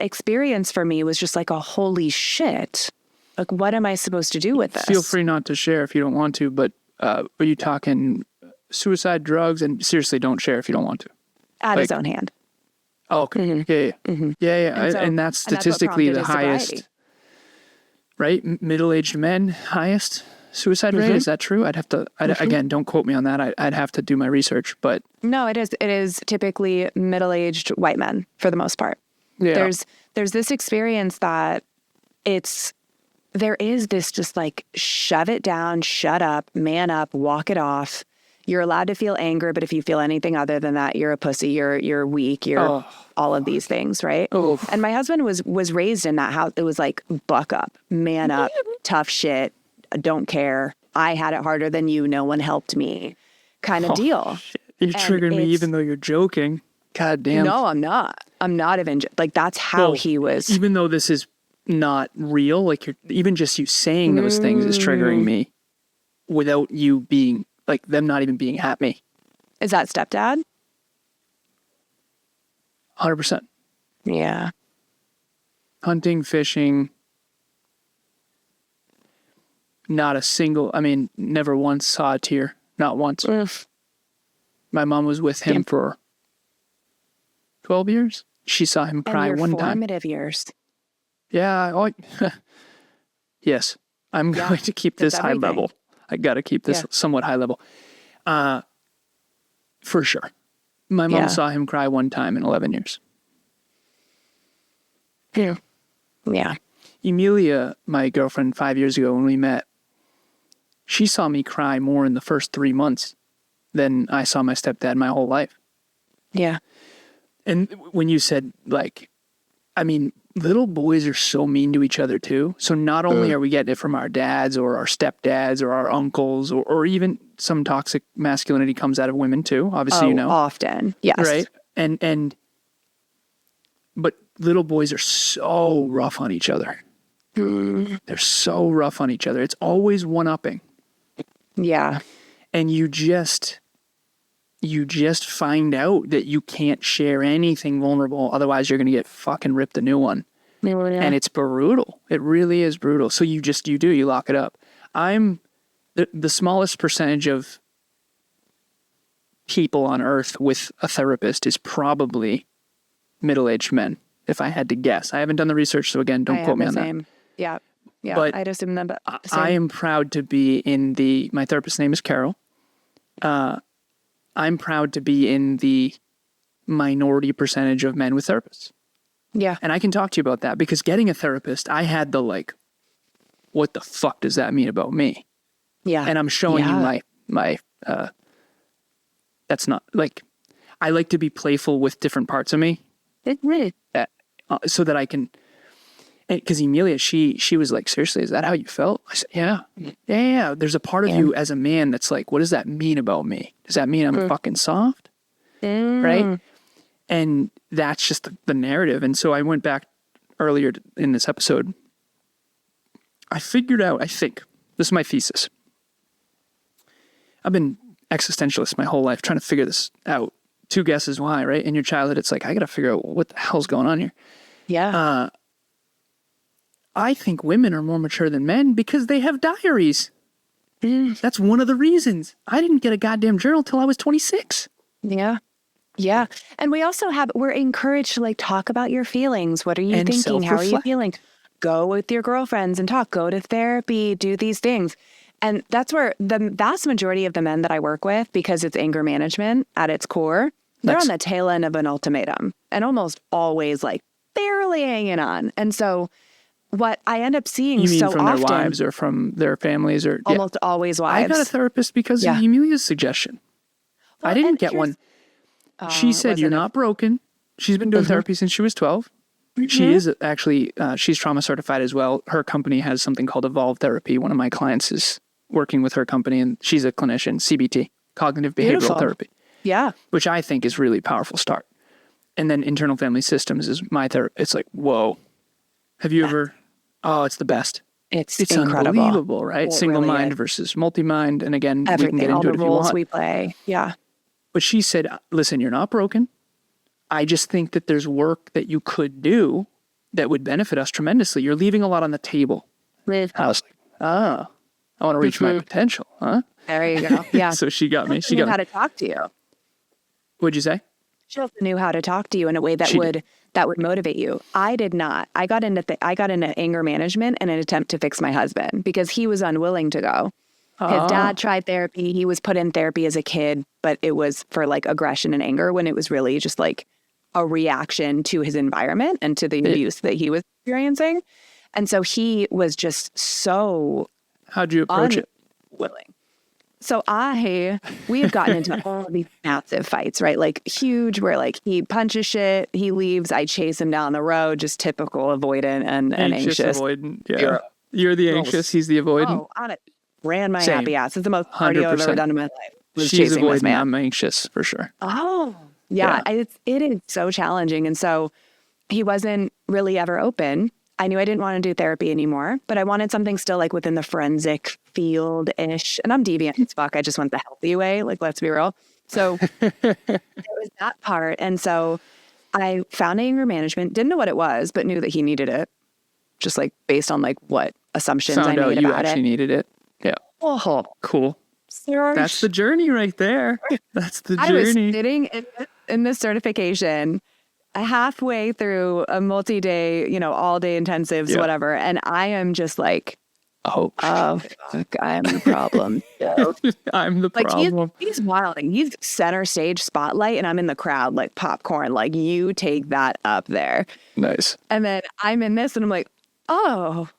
experience for me was just like a holy shit. Like, what am I supposed to do with this? Feel free not to share if you don't want to, but are you talking suicide, drugs, and seriously don't share if you don't want to? At his own hand. Oh, okay. Mm-hmm. Yeah. Mm-hmm. Yeah. And that's statistically the highest. Sobriety. Right? Middle-aged men, highest suicide rate. Is that true? Again, don't quote me on that. I'd have to do my research, but. No, it is. It is typically middle-aged white men for the most part. Yeah. There's this experience that there is this just like shove it down, shut up, man up, walk it off. You're allowed to feel anger, but if you feel anything other than that, you're a pussy, you're weak, you're all of these things, right? Oh. And my husband was raised in that house. It was like, buck up, man up, tough shit, don't care. I had it harder than you. No one helped me kind of deal. Shit. You're triggering me even though you're joking. God damn. No, I'm not. I'm not even, like, that's how he was. Even though this is not real, like even just you saying those things is triggering me without you being, like them not even being at me. Is that stepdad? 100%. Yeah. Hunting, fishing, never once saw a tear. Not once. My mom was with him for 12 years. She saw him cry one time. Formative years. Yeah. Yes. I'm going to keep this high level. I got to keep this somewhat high level. For sure. My mom saw him cry one time in 11 years. Yeah. Yeah. Emilia, my girlfriend 5 years ago when we met, she saw me cry more in the first 3 months than I saw my stepdad my whole life. Yeah. And when you said, like, little boys are so mean to each other too. So not only are we getting it from our dads or our stepdads or our uncles or even some toxic masculinity comes out of women too. Obviously, often. Yes. Right. But little boys are so rough on each other. They're so rough on each other. It's always one-upping. Yeah. And you just find out that you can't share anything vulnerable. Otherwise, you're going to get fucking ripped a new one. Yeah. And it's brutal. It really is brutal. So you lock it up. I'm the smallest percentage of people on earth with a therapist is probably middle-aged men, if I had to guess. I haven't done the research, so again, don't quote me on that. Yeah. Yeah. But I'd assume that. But I am proud to be my therapist's name is Carol. I'm proud to be in the minority percentage of men with therapists. Yeah. And I can talk to you about that because getting a therapist, I had the what the fuck does that mean about me? Yeah. And I'm showing you my that's not I like to be playful with different parts of me. So that I can, because Emilia, she was like, seriously, is that how you felt? I said, yeah. There's a part of you as a man that's like, what does that mean about me? Does that mean I'm fucking soft? Right? And that's just the narrative. And so I went back earlier in this episode. I figured out, I think, this is my thesis. I've been existentialist my whole life, trying to figure this out. 2 guesses why, right? In your childhood, it's like, I got to figure out what the hell's going on here. Yeah. I think women are more mature than men because they have diaries. That's one of the reasons. I didn't get a goddamn journal till I was 26. Yeah. Yeah. And we're encouraged to like talk about your feelings. What are you And thinking? How are you self-reflect. feeling? Go with your girlfriends and talk, go to therapy, do these things. And that's where the vast majority of the men that I work with, because it's anger management at its core, they're on the tail end of an ultimatum and almost always like barely hanging on. And so what I end up seeing You mean so from often, their wives or from their families or almost always wives. I got a therapist because of Emilia's suggestion. Well, I didn't and get here's- one. She said, you're not broken. She's been doing therapy since she was 12. She is actually, she's trauma certified as well. Her company has something called Evolve Therapy. One of my clients is working with her company and she's a clinician, CBT, cognitive behavioral therapy. Yeah. Which I think is really powerful start. And then internal family systems is my therapy. It's like, whoa. Have you ever? Oh, it's the best. It's incredible. Unbelievable, right? It Single really mind is. versus multi-mind. And again, Everything, we can get all into the it if you roles want. we play. Yeah. But she said, listen, you're not broken. I just think that there's work that you could do that would benefit us tremendously. You're leaving a lot on the table. I was like, I want to reach my potential, huh? There you go. Yeah. So she got me. She knew got how me. to talk to you. What'd you say? She also knew how to talk to you in a way that She would did. that would motivate you. I did not. I got into anger management in an attempt to fix my husband because he was unwilling to go. His dad tried therapy. He was put in therapy as a kid, but it was for like aggression and anger when it was really just like a reaction to his environment and to the abuse that he was experiencing. And so he was just so How'd you approach it? unwilling. So we have gotten into all these massive fights, right? Like huge, where like he punches shit, he leaves, I chase him down the road, just typical avoidant and anxious. Avoidant. Yeah. You're the anxious, he's the avoidant. Oh, on it. Ran my Same. happy ass. It's the most cardio I've ever 100%. done in my life. Was She's chasing this avoidant, man. I'm anxious for sure. Oh, yeah. It is so challenging. And so he wasn't really ever open. I knew I didn't want to do therapy anymore, but I wanted something still like within the forensic field-ish. And I'm deviant as fuck. I just went the healthy way. Like, let's be real. So there was that part. And so I found anger management, didn't know what it was, but knew that he needed it. Just like based on like what assumptions Found I out made you about actually it. needed it. Yeah. Oh, Cool. That's the journey right there. That's the I was journey. sitting in this certification halfway through a multi-day, all day intensives, whatever. And I am just like, Oh, fuck, I am the problem. I'm the Like problem. he's wilding. He's center stage spotlight and I'm in the crowd like popcorn. Like you take that up there. Nice. And then I'm in this and I'm like, oh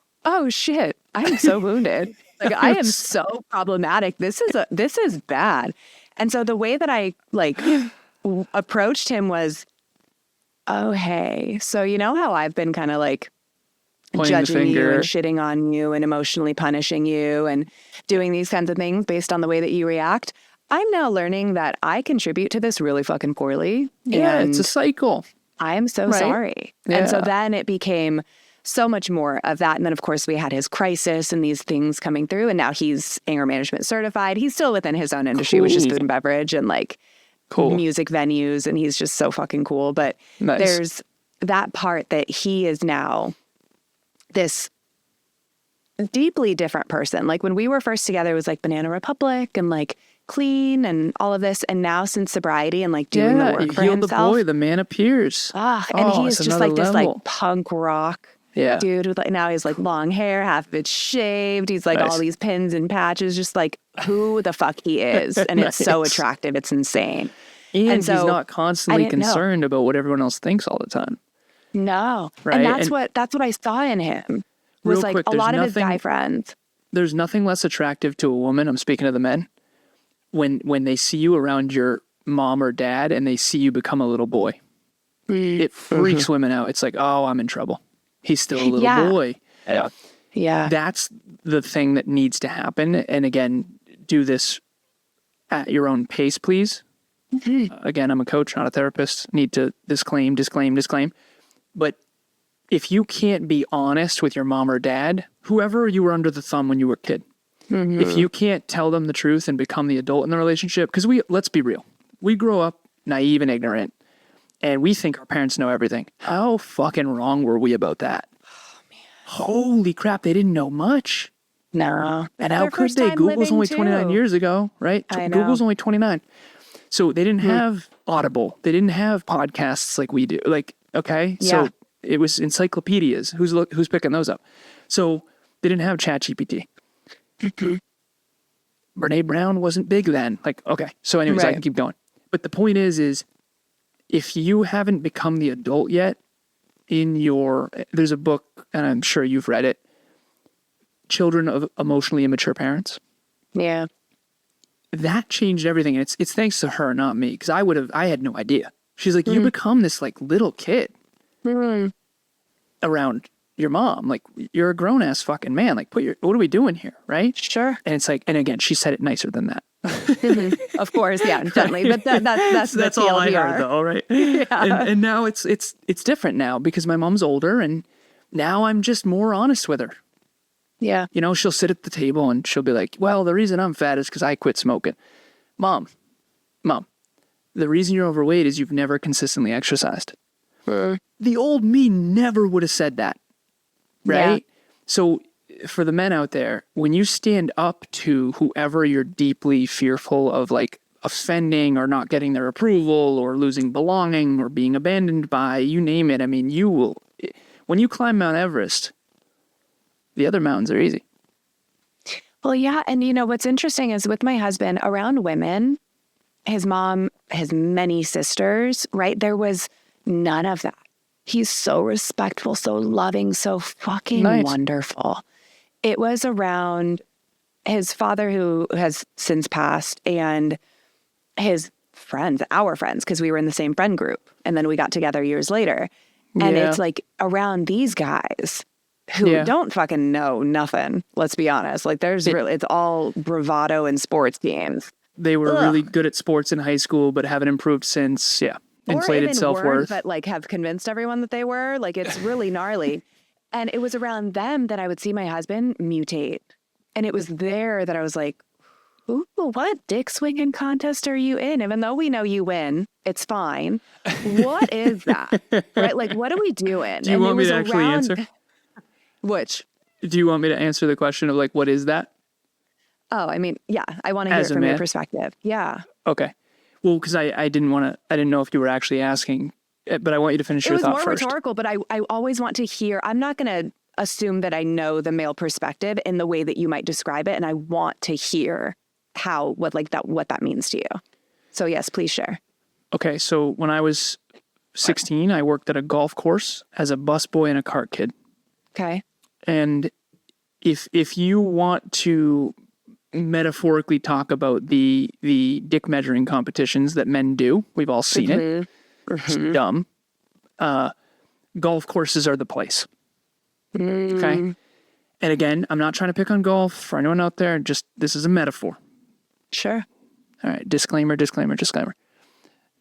shit. I'm so wounded. Like I am so problematic. This is bad. And so the way that I like approached him was, oh, hey, so you know how I've been kind of like Pointing the judging you finger. and shitting on you and emotionally punishing you and doing these kinds of things based on the way that you react. I'm now learning that I contribute to this really fucking poorly. Yeah, and it's a cycle. I am so Right? sorry. And so Yeah. then it became so much more of that. And then, of course, we had his crisis and these things coming through. And now he's anger management certified. He's still within his own industry, which is Cool. food and beverage and like music venues. And he's just so fucking cool. But Nice. there's that part that he is now this deeply different person. Like when we were first together, it was like Banana Republic and like clean and all of this. And now since sobriety and like doing the Yeah, work you for heal himself. the boy, the man appears. And he is it's just like another this level. like punk rock Yeah. dude with like, now he's like long hair, half of it's shaved. He's like Nice. all these pins and patches, just like who the fuck he is. And it's so Nice. attractive. It's insane. And so he's not constantly didn't know. concerned about what everyone else thinks all the time. No. Right, And that's and- what I saw in him was Real like quick, a there's lot of his nothing- guy friends. There's nothing less attractive to a woman, I'm speaking of the men, when they see you around your mom or dad and they see you become a little boy. It freaks women out. It's like, oh, I'm in trouble. He's still a little Yeah. boy. Yeah. That's the thing that needs to happen. And again, do this at your own pace, please. Again, I'm a coach, not a therapist. Need to disclaim. But if you can't be honest with your mom or dad, whoever you were under the thumb when you were a kid, if you can't tell them the truth and become the adult in the relationship, because let's be real, we grow up naive and ignorant, and we think our parents know everything. How fucking wrong were we about that? Holy crap, they didn't know much. No. And how could they? Google's only 29 years ago, right? I know. Google's only 29. So they didn't have Audible. They didn't have podcasts like we do. Like, okay. Yeah. So it was encyclopedias. Who's picking those up? So they didn't have ChatGPT. Brene Brown wasn't big then. Like, okay. So anyways, I can keep going. But the point is if you haven't become the adult yet there's a book, and I'm sure you've read it, Children of Emotionally Immature Parents. Yeah. That changed everything. And it's thanks to her, not me. Because I had no idea. She's like, you become this like little kid around your mom. Like, you're a grown ass fucking man. Like, what are we doing here? Right? Sure. And it's like, and again, she said it nicer than that. Of course. Yeah, gently. But that's all I heard though. Right. Yeah. And now it's different now because my mom's older and now I'm just more honest with her. Yeah. You know, she'll sit at the table and she'll be like, well, the reason I'm fat is because I quit smoking. Mom, the reason you're overweight is you've never consistently exercised. The old me never would have said that. Right? Yeah. So for the men out there, when you stand up to whoever you're deeply fearful of like offending or not getting their approval or losing belonging or being abandoned by, you name it. I mean, you will, when you climb Mount Everest, the other mountains are easy. Well, yeah. And you know, what's interesting is with my husband around women, his mom has many sisters, right? There was none of that. He's so respectful, so loving, so fucking wonderful. It was around his father who has since passed and his friends, our friends, because we were in the same friend group. And then we got together years later. And it's like around these guys who don't fucking know nothing. Let's be honest. Like it's all bravado and sports games. They were really good at sports in high school, but haven't improved since. Yeah. Inflated self-worth. But like have convinced everyone that they were. Like it's really gnarly. And it was around them that I would see my husband mutate. And it was there that I was like, ooh, what dick swinging contest are you in? Even though we know you win, it's fine. What is that? Right? Like, what are we doing? Do you want me to actually answer? Which? Do you want me to answer the question of like, what is that? Oh, I mean, yeah. I want to hear it from your perspective. Yeah. Okay. Well, because I didn't know if you were actually asking, but I want you to finish your thought first. It was more rhetorical, but I always want to hear, I'm not going to assume that I know the male perspective in the way that you might describe it. And I want to hear what that means to you. So yes, please share. Okay. So when I was 16, I worked at a golf course as a busboy and a cart kid. Okay. And if you want to metaphorically talk about the dick measuring competitions that men do, we've all seen it. It's dumb. Golf courses are the place. Okay. And again, I'm not trying to pick on golf for anyone out there. Just, this is a metaphor. Sure. All right. Disclaimer.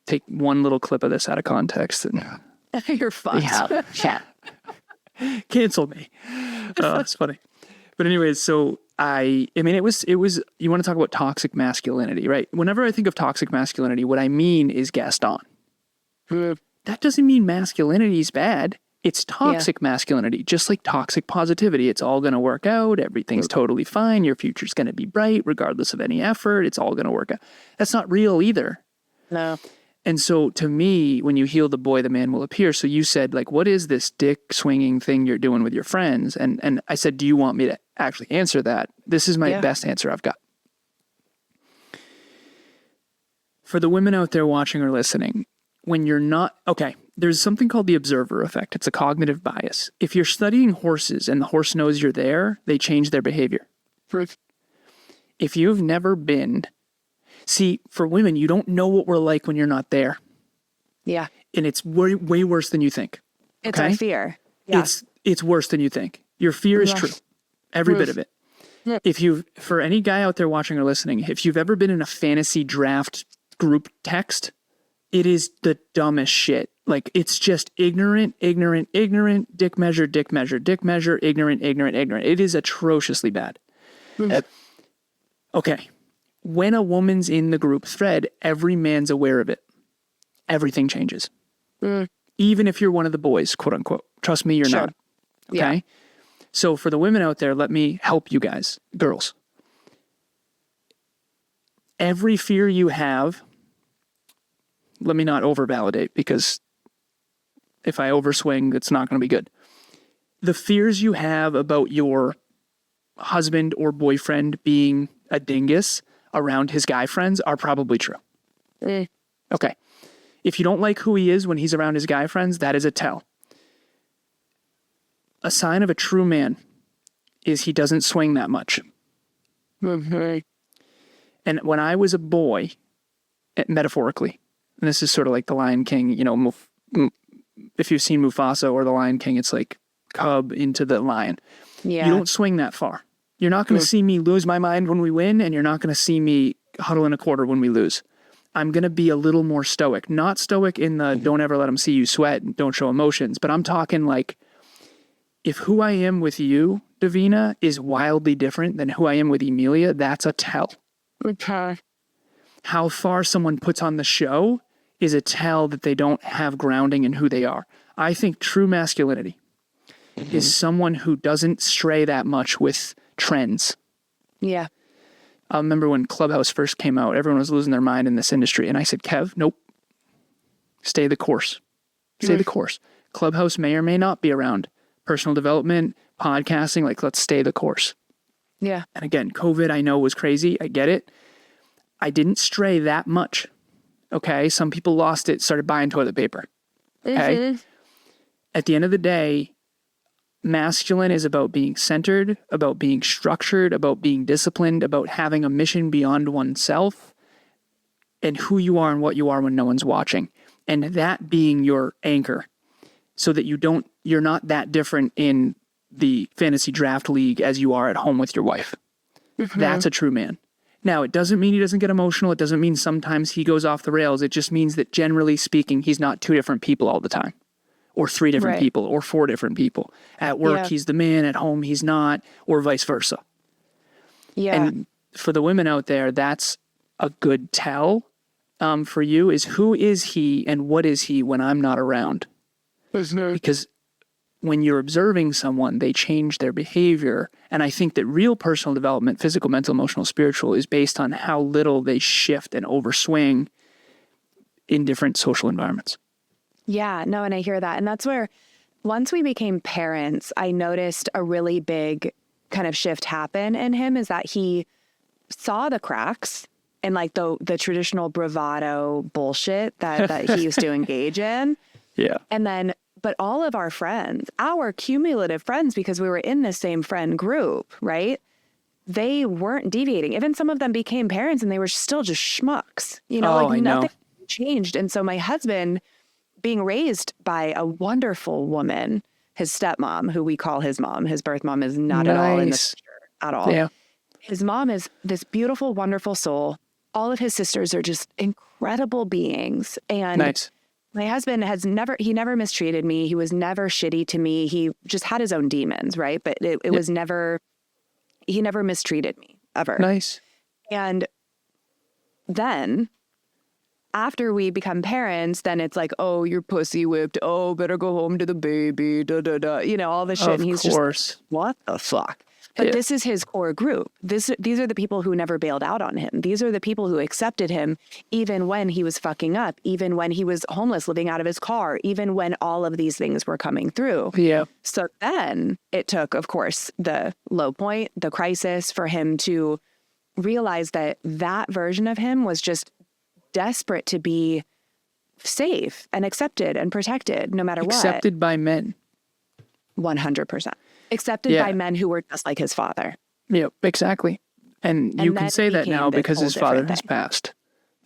Take one little clip of this out of context and you're fucked. Yeah. Cancel me. It's funny. But anyways, so I mean, it was, you want to talk about toxic masculinity, right? Whenever I think of toxic masculinity, what I mean is Gaston. That doesn't mean masculinity is bad. It's toxic masculinity, just like toxic positivity. It's all going to work out. Everything's totally fine. Your future's going to be bright, regardless of any effort. It's all going to work out. That's not real either. No. And so to me, when you heal the boy, the man will appear. So you said, like, what is this dick swinging thing you're doing with your friends? And I said, do you want me to actually answer that? This is my best answer I've got. For the women out there watching or listening, when you're not, okay, there's something called the observer effect. It's a cognitive bias. If you're studying horses and the horse knows you're there, they change their behavior. If you've never been, see, for women, you don't know what we're like when you're not there. Yeah. And it's way, way worse than you think. It's our fear. Yeah. It's worse than you think. Your fear is true. Every bit of it. If for any guy out there watching or listening, if you've ever been in a fantasy draft group text, it is the dumbest shit. Like, it's just ignorant, dick measure, ignorant. It is atrociously bad. Okay. When a woman's in the group thread, every man's aware of it. Everything changes. Even if you're one of the boys, quote unquote. Trust me, you're not. Okay? So for the women out there, let me help you guys, girls. Every fear you have, let me not over-validate, because if I overswing, it's not going to be good. The fears you have about your husband or boyfriend being a dingus around his guy friends are probably true. Okay. If you don't like who he is when he's around his guy friends, that is a tell. A sign of a true man is he doesn't swing that much. And when I was a boy, metaphorically, and this is sort of like the Lion King, you know, if you've seen Mufasa or the Lion King, it's like cub into the lion. Yeah. You don't swing that far. You're not going to see me lose my mind when we win, and you're not going to see me huddle in a quarter when we lose. I'm going to be a little more stoic. Not stoic in the don't ever let them see you sweat and don't show emotions, but I'm talking like, if who I am with you, Davina, is wildly different than who I am with Emilia, that's a tell. Okay. How far someone puts on the show is a tell that they don't have grounding in who they are. I think true masculinity is someone who doesn't stray that much with trends. Yeah. I remember when Clubhouse first came out, everyone was losing their mind in this industry. And I said, Kev, nope. Stay the course. Stay the course. Clubhouse may or may not be around. Personal development, podcasting, like, let's stay the course. Yeah. And again, COVID, I know, was crazy. I get it. I didn't stray that much. Okay? Some people lost it, started buying toilet paper. Okay? At the end of the day, masculine is about being centered, about being structured, about being disciplined, about having a mission beyond oneself, and who you are and what you are when no one's watching. And that being your anchor, so that you're not that different in the fantasy draft league as you are at home with your wife. That's a true man. Now, it doesn't mean he doesn't get emotional. It doesn't mean sometimes he goes off the rails. It just means that generally speaking, he's not two different people all the time, or three different people, or four different people. At work, he's the man. At home, he's not, or vice versa. Yeah. And for the women out there, that's a good tell for you, is who is he and what is he when I'm not around? Because when you're observing someone, they change their behavior. And I think that real personal development, physical, mental, emotional, spiritual, is based on how little they shift and overswing in different social environments. Yeah, no, and I hear that. And that's where, once we became parents, I noticed a really big kind of shift happen in him, is that he saw the cracks in like the traditional bravado bullshit that he used to engage in. Yeah. And then, but all of our friends, our cumulative friends, because we were in the same friend group, right? They weren't deviating. Even some of them became parents and they were still just schmucks, you know, like nothing changed. And so my husband, being raised by a wonderful woman, his stepmom, who we call his mom, his birth mom is not at all in the picture at all. Yeah. His mom is this beautiful, wonderful soul. All of his sisters are just incredible beings. And my husband he never mistreated me. He was never shitty to me. He just had his own demons, right? But it was never, he never mistreated me ever. Nice. And then after we become parents, then it's like, oh, you're pussy whipped. Oh, better go home to the baby. Da, da, da. You know, all this shit. Of and he's course. just, what the fuck? But this is his core group. These are the people who never bailed out on him. These are the people who accepted him even when he was fucking up, even when he was homeless, living out of his car, even when all of these things were coming through. Yeah. So then it took, of course, the low point, the crisis, for him to realize that that version of him was just desperate to be safe and accepted and protected no matter what. Accepted by men. 100%. Accepted by men who were just like his father. Yeah, exactly. And you can say that now because his father has passed.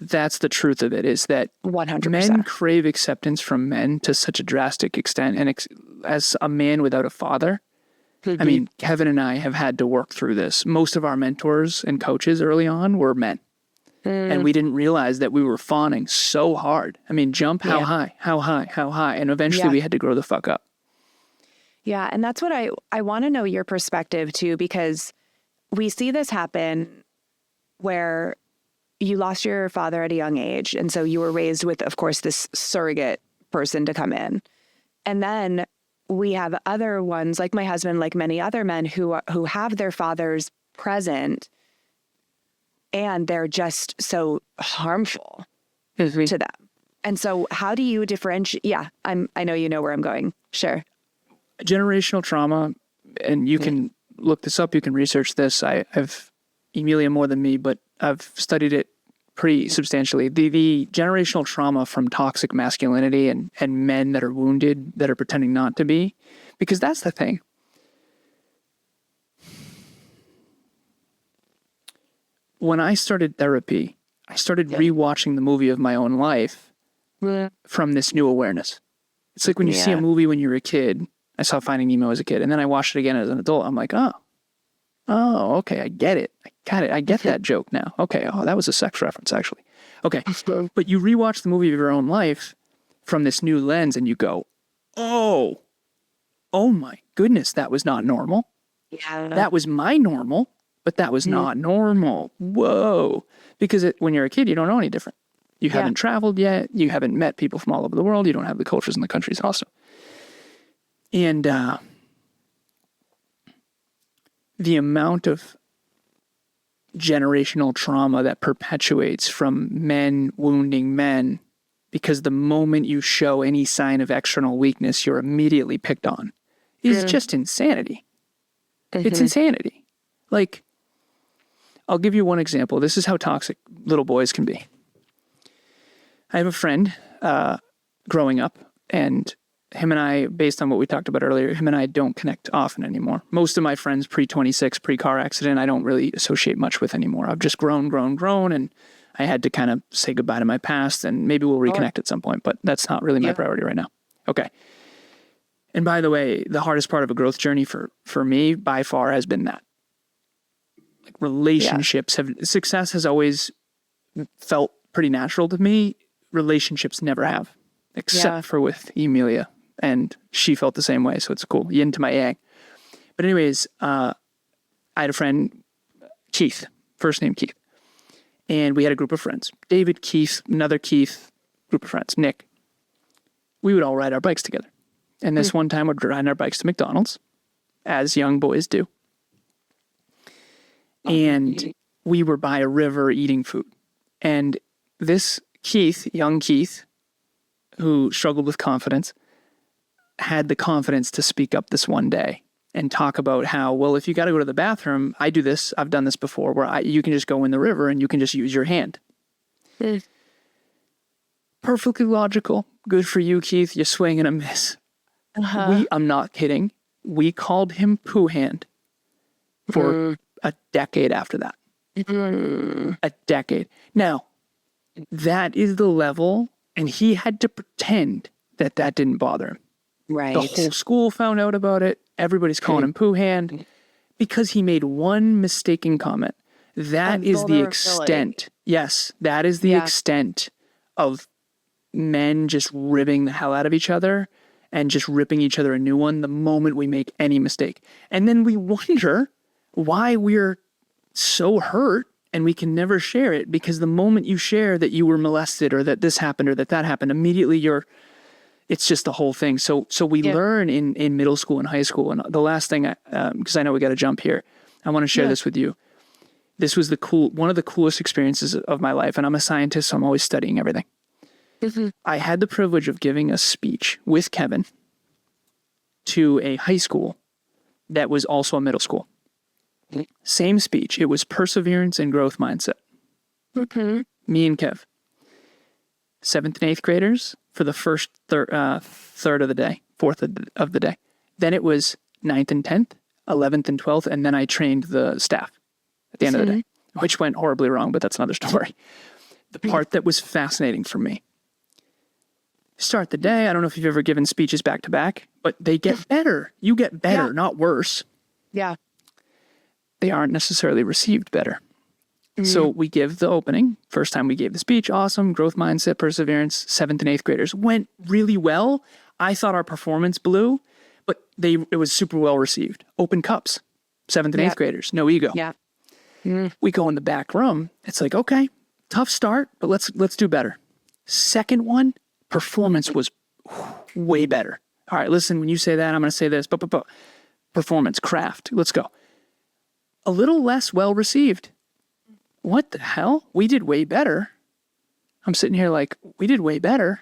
That's the truth of it, is that 100%. Men crave acceptance from men to such a drastic extent. And as a man without a father, I mean, Kevin and I have had to work through this. Most of our mentors and coaches early on were men. And we didn't realize that we were fawning so hard. I mean, jump how high, how high, how high. And eventually we had to grow the fuck up. Yeah. And that's what I want to know your perspective too, because we see this happen where you lost your father at a young age. And so you were raised with, of course, this surrogate person to come in. And then we have other ones, like my husband, like many other men who have their fathers present, and they're just so harmful to them. And so how do you differentiate? Yeah, I know you know where I'm going. Sure. Generational trauma, and you can look this up, you can research this. I've Emilia more than me, but I've studied it pretty substantially. The generational trauma from toxic masculinity and men that are wounded, that are pretending not to be, because that's the thing. When I started therapy, I started rewatching the movie of my own life from this new awareness. It's like when you see a movie when you were a kid. I saw Finding Nemo as a kid, and then I watched it again as an adult. I'm like, oh, okay, I get it. I got it. I get that joke now. Okay, that was a sex reference, actually. Okay, but you rewatch the movie of your own life from this new lens, and you go, oh my goodness, that was not normal. Yeah. That was my normal, but that was not normal. Whoa. Because when you're a kid, you don't know any different. You haven't traveled yet. You haven't met people from all over the world. You don't have the cultures and the countries also. And the amount of generational trauma that perpetuates from men wounding men, because the moment you show any sign of external weakness, you're immediately picked on, is just insanity. It's insanity. Like, I'll give you one example. This is how toxic little boys can be. I have a friend growing up, and him and I, based on what we talked about earlier, him and I don't connect often anymore. Most of my friends pre-26, pre-car accident, I don't really associate much with anymore. I've just grown, and I had to kind of say goodbye to my past, and maybe we'll reconnect at some point, but that's not really my priority right now. Okay. And by the way, the hardest part of a growth journey for me by far has been that. Like relationships success has always felt pretty natural to me. Relationships never have, except for with Emilia. And she felt the same way, so it's cool. Yin to my yang. But anyways, I had a friend, Keith, first name Keith. And we had a group of friends. David, Keith, another Keith, group of friends, Nick. We would all ride our bikes together. And this one time we're riding our bikes to McDonald's, as young boys do. And we were by a river eating food. And this Keith, young Keith, who struggled with confidence, had the confidence to speak up this one day and talk about how, well, if you got to go to the bathroom, I do this, I've done this before, where you can just go in the river and you can just use your hand. Perfectly logical. Good for you, Keith. You swing and a miss. I'm not kidding. We called him Pooh Hand for a decade after that. A decade. Now, that is the level, and he had to pretend that didn't bother him. Right. The whole school found out about it. Everybody's calling him Pooh Hand because he made one mistaken comment. That is the extent. Yes, that is the extent of men just ribbing the hell out of each other and just ripping each other a new one the moment we make any mistake. And then we wonder why we're so hurt and we can never share it, because the moment you share that you were molested or that this happened or that happened, immediately it's just the whole thing. So we learn in middle school and high school. And the last thing, because I know we got to jump here, I want to share this with you. This was one of the coolest experiences of my life. And I'm a scientist, so I'm always studying everything. I had the privilege of giving a speech with Kevin to a high school that was also a middle school. Same speech. It was perseverance and growth mindset. Me and Kev. 7th and 8th graders for the first third of the day, fourth of the day. Then it was 9th and 10th, 11th and 12th, and then I trained the staff at the end of the day, which went horribly wrong, but that's another story. The part that was fascinating for me. Start the day. I don't know if you've ever given speeches back to back, but they get better. You get better, not worse. Yeah. They aren't necessarily received better. So we give the opening. First time we gave the speech, awesome. Growth mindset, perseverance, 7th and 8th graders. Went really well. I thought our performance blew, but it was super well received. Open cups, 7th and 8th graders, no ego. Yeah. We go in the back room. It's like, okay, tough start, but let's do better. Second one, performance was way better. All right, listen, when you say that, I'm going to say this. But performance, craft. Let's go. A little less well received. What the hell? We did way better. I'm sitting here like, we did way better.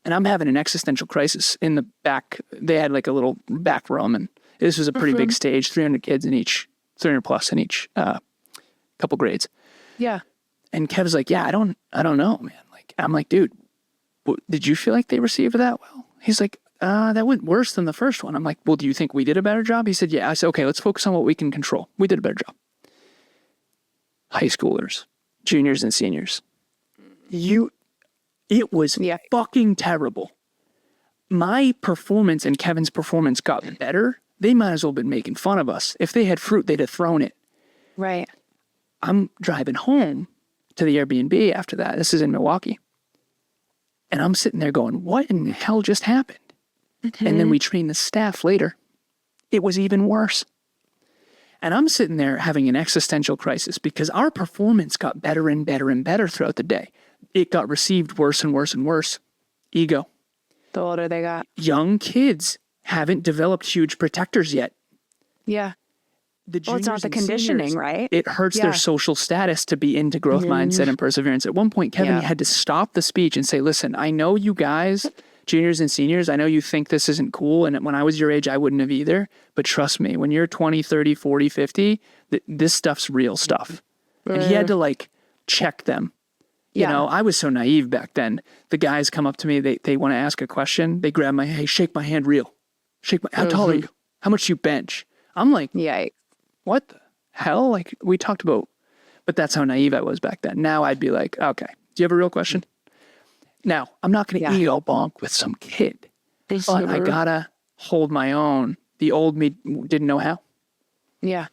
And I'm having an existential crisis in the back. They had like a little back room, and this was a pretty big stage, 300 kids in each, 300 plus in each couple grades. Yeah. And Kev's like, yeah, I don't know, man. Like, I'm like, dude, did you feel like they received that well? He's like, that went worse than the first one. I'm like, well, do you think we did a better job? He said, yeah. I said, okay, let's focus on what we can control. We did a better job. High schoolers, juniors and seniors. It was fucking terrible. My performance and Kevin's performance got better. They might as well have been making fun of us. If they had fruit, they'd have thrown it. Right. I'm driving home to the Airbnb after that. This is in Milwaukee. And I'm sitting there going, what in the hell just happened? And then we trained the staff later. It was even worse. And I'm sitting there having an existential crisis because our performance got better and better and better throughout the day. It got received worse and worse and worse. Ego. The older they got. Young kids haven't developed huge protectors yet. Yeah. Well, it's not the conditioning, seniors, right? It hurts their social status to be into growth mindset and perseverance. At one point, Kevin had to stop the speech and say, listen, I know you guys, juniors and seniors, I know you think this isn't cool. And when I was your age, I wouldn't have either. But trust me, when you're 20, 30, 40, 50, this stuff's real stuff. And he had to like check them. You know, I was so naive back then. The guys come up to me, they want to ask a question. They grab my, hey, shake my hand real. How tall are you? How much do you bench? I'm like, what the hell? Like we talked about, but that's how naive I was back then. Now I'd be like, okay, do you have a real question? Now, I'm not going to ego bonk with some kid, but I gotta hold my own. The old me didn't know how. Yeah.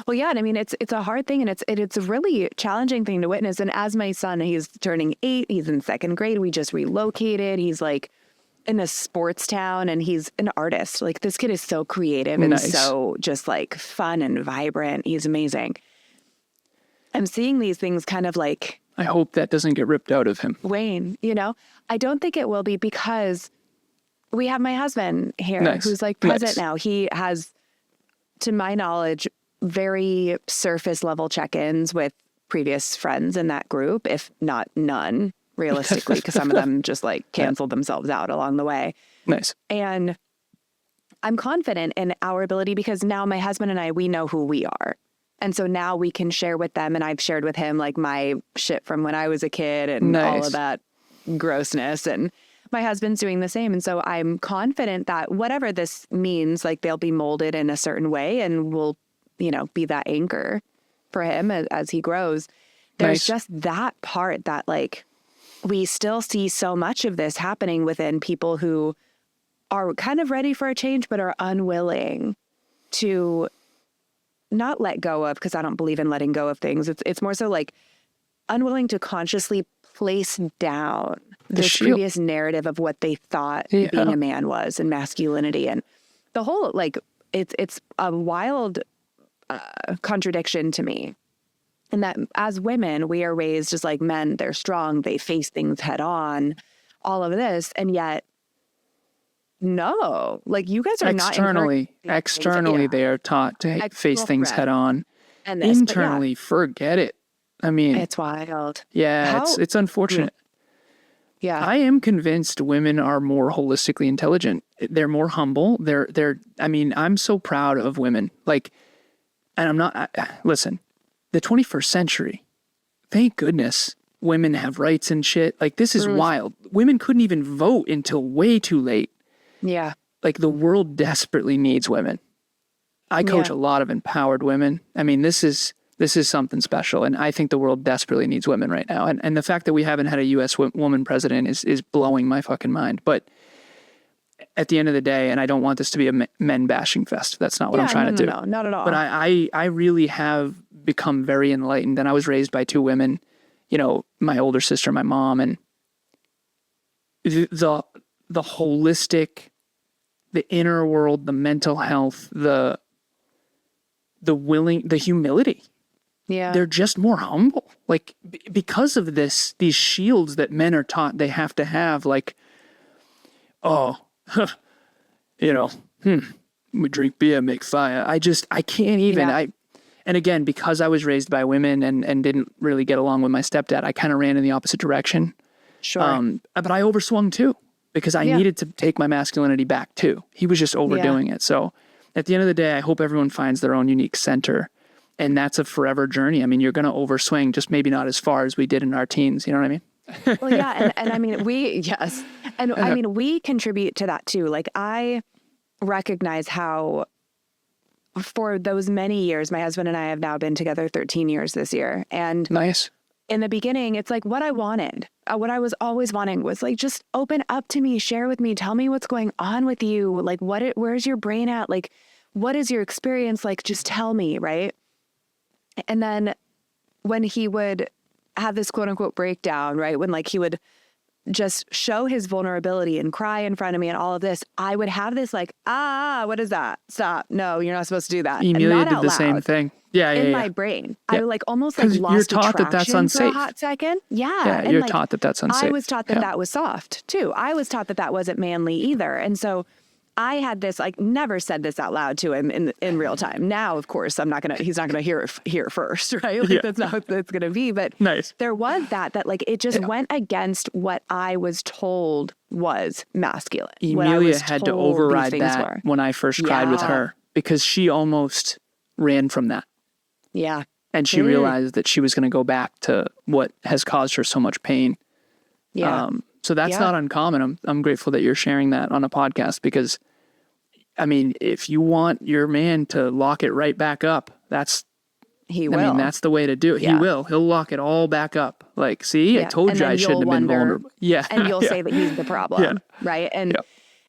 Well, yeah, and I mean, it's a hard thing, and it's a really challenging thing to witness. And as my son, he's turning 8, he's in 2nd grade. We just relocated. He's like in a sports town, and he's an artist. Like this kid is so creative and so just like fun and vibrant. He's amazing. I'm seeing these things kind of like. I hope that doesn't get ripped out of him. Wayne, you know, I don't think it will be because we have my husband here who's like present now. He has, to my knowledge, very surface level check-ins with previous friends in that group, if not none, realistically, because some of them just like canceled themselves out along the way. Nice. And I'm confident in our ability because now my husband and I, we know who we are. And so now we can share with them, and I've shared with him like my shit from when I was a kid and all of that grossness, and my husband's doing the same. And so I'm confident that whatever this means, like they'll be molded in a certain way and will, you know, be that anchor for him as he grows. There's just that part that like we still see so much of this happening within people who are kind of ready for a change, but are unwilling to not let go of, because I don't believe in letting go of things. It's more so like unwilling to consciously place down this previous narrative of what they thought being a man was and masculinity, and the whole like it's a wild contradiction to me. And that as women, we are raised as like men. They're strong. They face things head on. All of this, and yet. No, like you guys are externally, they are taught to face things head on. And internally, forget it. I mean, it's wild. Yeah, it's unfortunate. Yeah, I am convinced women are more holistically intelligent. They're more humble. I mean, I'm so proud of women. Like, and I'm not. Listen, the 21st century. Thank goodness women have rights and shit. Like this is wild. Women couldn't even vote until way too late. Yeah. Like the world desperately needs women. I coach a lot of empowered women. I mean, this is something special. And I think the world desperately needs women right now. And the fact that we haven't had a U.S. woman president is blowing my fucking mind. But at the end of the day, and I don't want this to be a men bashing fest. That's not what I'm trying to do. No, not at all. But I really have become very enlightened. And I was raised by 2 women, you know, my older sister, my mom, and the holistic, the inner world, the mental health, the humility. Yeah. They're just more humble. Like because of these shields that men are taught they have to have, like, oh, you know, we drink beer, make fire. I can't even. Yeah. And again, because I was raised by women and didn't really get along with my stepdad, I kind of ran in the opposite direction. Sure. But I overswung too, because I needed to take my masculinity back too. He was just overdoing it. So at the end of the day, I hope everyone finds their own unique center. And that's a forever journey. I mean, you're going to overswing, just maybe not as far as we did in our teens. You know what I mean? Well, yeah. And I mean, yes. And I mean, we contribute to that too. Like, I recognize how for those many years, my husband and I have now been together 13 years this year. And Nice. in the beginning, it's like what I wanted, what I was always wanting was like, just open up to me, share with me, tell me what's going on with you. Like, where's your brain at? Like, what is your experience? Like, just tell me. Right. And then when he would have this quote unquote breakdown, right? When like he would just show his vulnerability and cry in front of me and all of this, I would have this like, what is that? Stop. No, you're not supposed to do that. Emilia and not did out the loud. same thing. Yeah, In my brain. I like almost like 'Cause lost you're taught that that's attraction for a unsafe. hot second. Yeah. Yeah, And you're like, taught that that's unsafe. I was taught that that was soft too. I was taught that that wasn't manly either. And so I had this, like, never said this out loud to him in real time. Now, of course, he's not gonna hear it first, right? Like, that's not what it's gonna be. But Nice. there was that like, it just went against what I was told was masculine. what I Emilia was had to told these override things that were. when I first cried with Yeah. her, because she almost ran from that. Yeah. And she realized that she was going to go back to what has caused her so much pain. Yeah. So that's not uncommon. I'm grateful that you're sharing that on a podcast, because, I mean, if you want your man to lock it right back up, He will. I mean, that's the way to do it. Yeah. He will. He'll lock it all back up. Like, see, I told And you then I shouldn't have you'll been wonder, vulnerable. Yeah. And you'll say that he's the problem. Right. And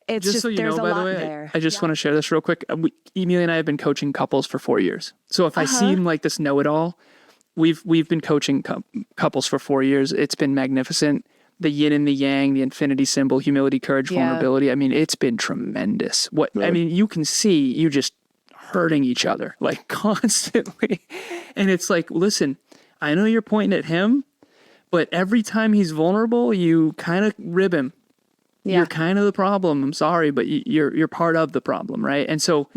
it's Just just, so you there's know, a by lot the way, there. I just want to share this real quick. Emilia and I have been coaching couples for 4 years. So if I seem like this know-it-all, we've been coaching couples for 4 years. It's been magnificent. The yin and the yang, the infinity symbol, humility, courage, vulnerability. I mean, it's been tremendous. I mean, you can see you just hurting each other like constantly. And it's like, listen, I know you're pointing at him, but every time he's vulnerable, you kind of rib him. You're kind of the problem. I'm sorry, but you're part of the problem, right? And so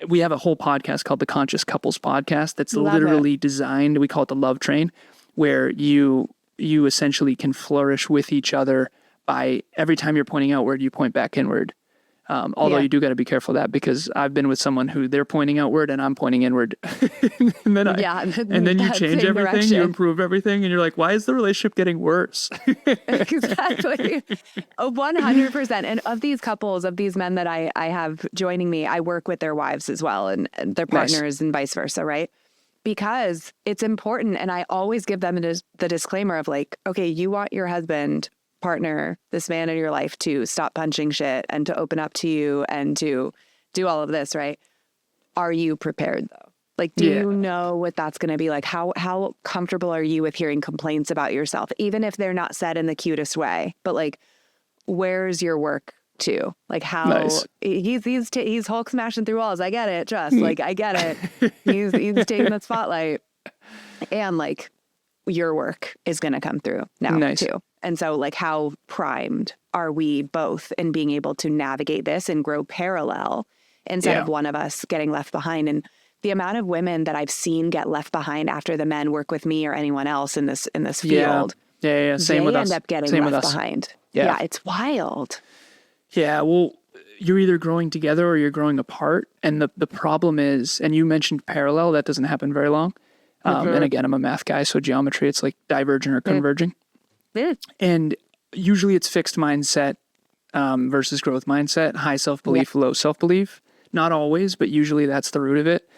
we have a whole podcast called the Conscious Couples Podcast that's literally designed, we call it the Love Train, where you essentially can flourish with each other by every time you're pointing outward, you point back inward. Although you do got to be careful of that, because I've been with someone who they're pointing outward and I'm pointing inward. and then you change everything, direction. you improve everything, and you're like, why is the relationship getting worse? Exactly. 100%. And of these couples, of these men that I have joining me, I work with their wives as well and their partners and vice versa, right? Because it's important. And I always give them the disclaimer of like, okay, you want your husband, partner, this man in your life to stop punching shit and to open up to you and to do all of this, right? Are you prepared though? Like, do you know what that's going to be like? How comfortable are you with hearing complaints about yourself, even if they're not said in the cutest way? But like, where's your work to? Like, how he's Hulk smashing through walls. I get it. Trust. Like, I get it. He's taking the spotlight, and like, your work is going to come through now too. And so like, how primed are we both in being able to navigate this and grow parallel instead of one of us getting left behind? And the amount of women that I've seen get left behind after the men work with me or anyone else in this field. Yeah. Same with us. They end up getting left behind. Yeah. It's wild. Yeah. Well, you're either growing together or you're growing apart. And the problem is, and you mentioned parallel, that doesn't happen very long. And again, I'm a math guy, so geometry, it's like diverging or converging. And usually it's fixed mindset versus growth mindset, high self-belief, low self-belief. Not always, but usually that's the root of it.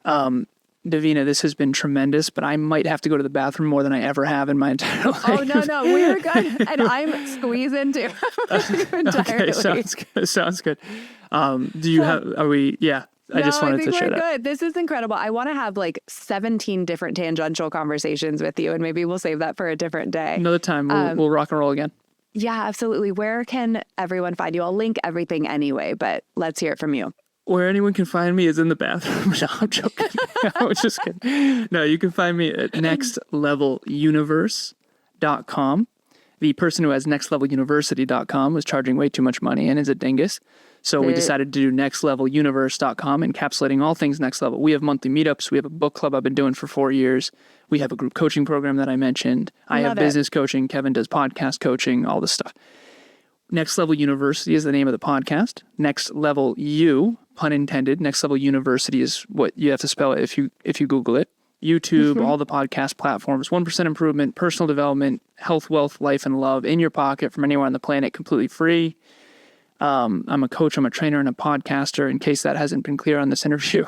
Davina, this has been tremendous, but I might have to go to the bathroom more than I ever have in my entire life. Oh, no, we're good. And I'm squeezing too. Entirely. Okay, sounds good. I just wanted to share that. Good. This is incredible. I want to have like 17 different tangential conversations with you, and maybe we'll save that for a different day. Another time, we'll rock and roll again. Yeah, absolutely. Where can everyone find you? I'll link everything anyway, but let's hear it from you. Where anyone can find me is in the bathroom. No, I'm joking. I was just kidding. No, you can find me at nextleveluniverse.com. The person who has nextleveluniversity.com was charging way too much money and is a dingus. So we decided to do nextleveluniverse.com, encapsulating all things next level. We have monthly meetups. We have a book club I've been doing for 4 years. We have a group coaching program that I mentioned. I have business coaching. Kevin does podcast coaching, all this stuff. Next Level University is the name of the podcast. Next Level U, pun intended. Next Level University is what you have to spell it if you Google it. YouTube, all the podcast platforms, 1% improvement, personal development, health, wealth, life, and love in your pocket from anywhere on the planet, completely free. I'm a coach, I'm a trainer, and a podcaster, in case that hasn't been clear on this interview.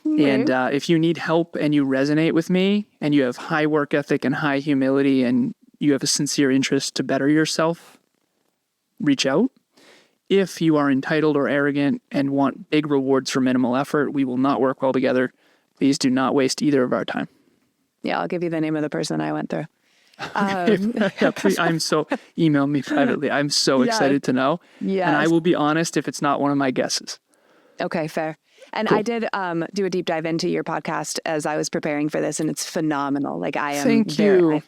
And if you need help and you resonate with me and you have high work ethic and high humility and you have a sincere interest to better yourself, reach out. If you are entitled or arrogant and want big rewards for minimal effort, we will not work well together. Please do not waste either of our time. Yeah, I'll give you the name of the person I went through. Email me privately. I'm so excited to know. Yes. And I will be honest if it's not one of my guesses. Okay, fair. And Cool. I did do a deep dive into your podcast as I was preparing for this, and it's phenomenal. Like I am Thank you. I'm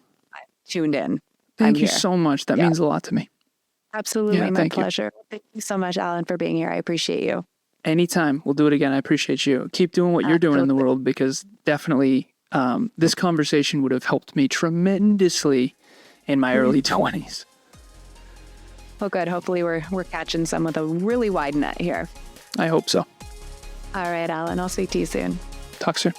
tuned in. Thank I'm you here. so much. That means a lot to me. Absolutely, Yeah, my thank you. pleasure. Thank you so much, Alan, for being here. I appreciate you. Anytime. We'll do it again. I appreciate you. Keep doing what you're doing in the world, because definitely this conversation would have helped me tremendously in my early 20s. Well, good. Hopefully we're catching some with a really wide net here. I hope so. All right, Alan, I'll speak to you soon. Talk soon.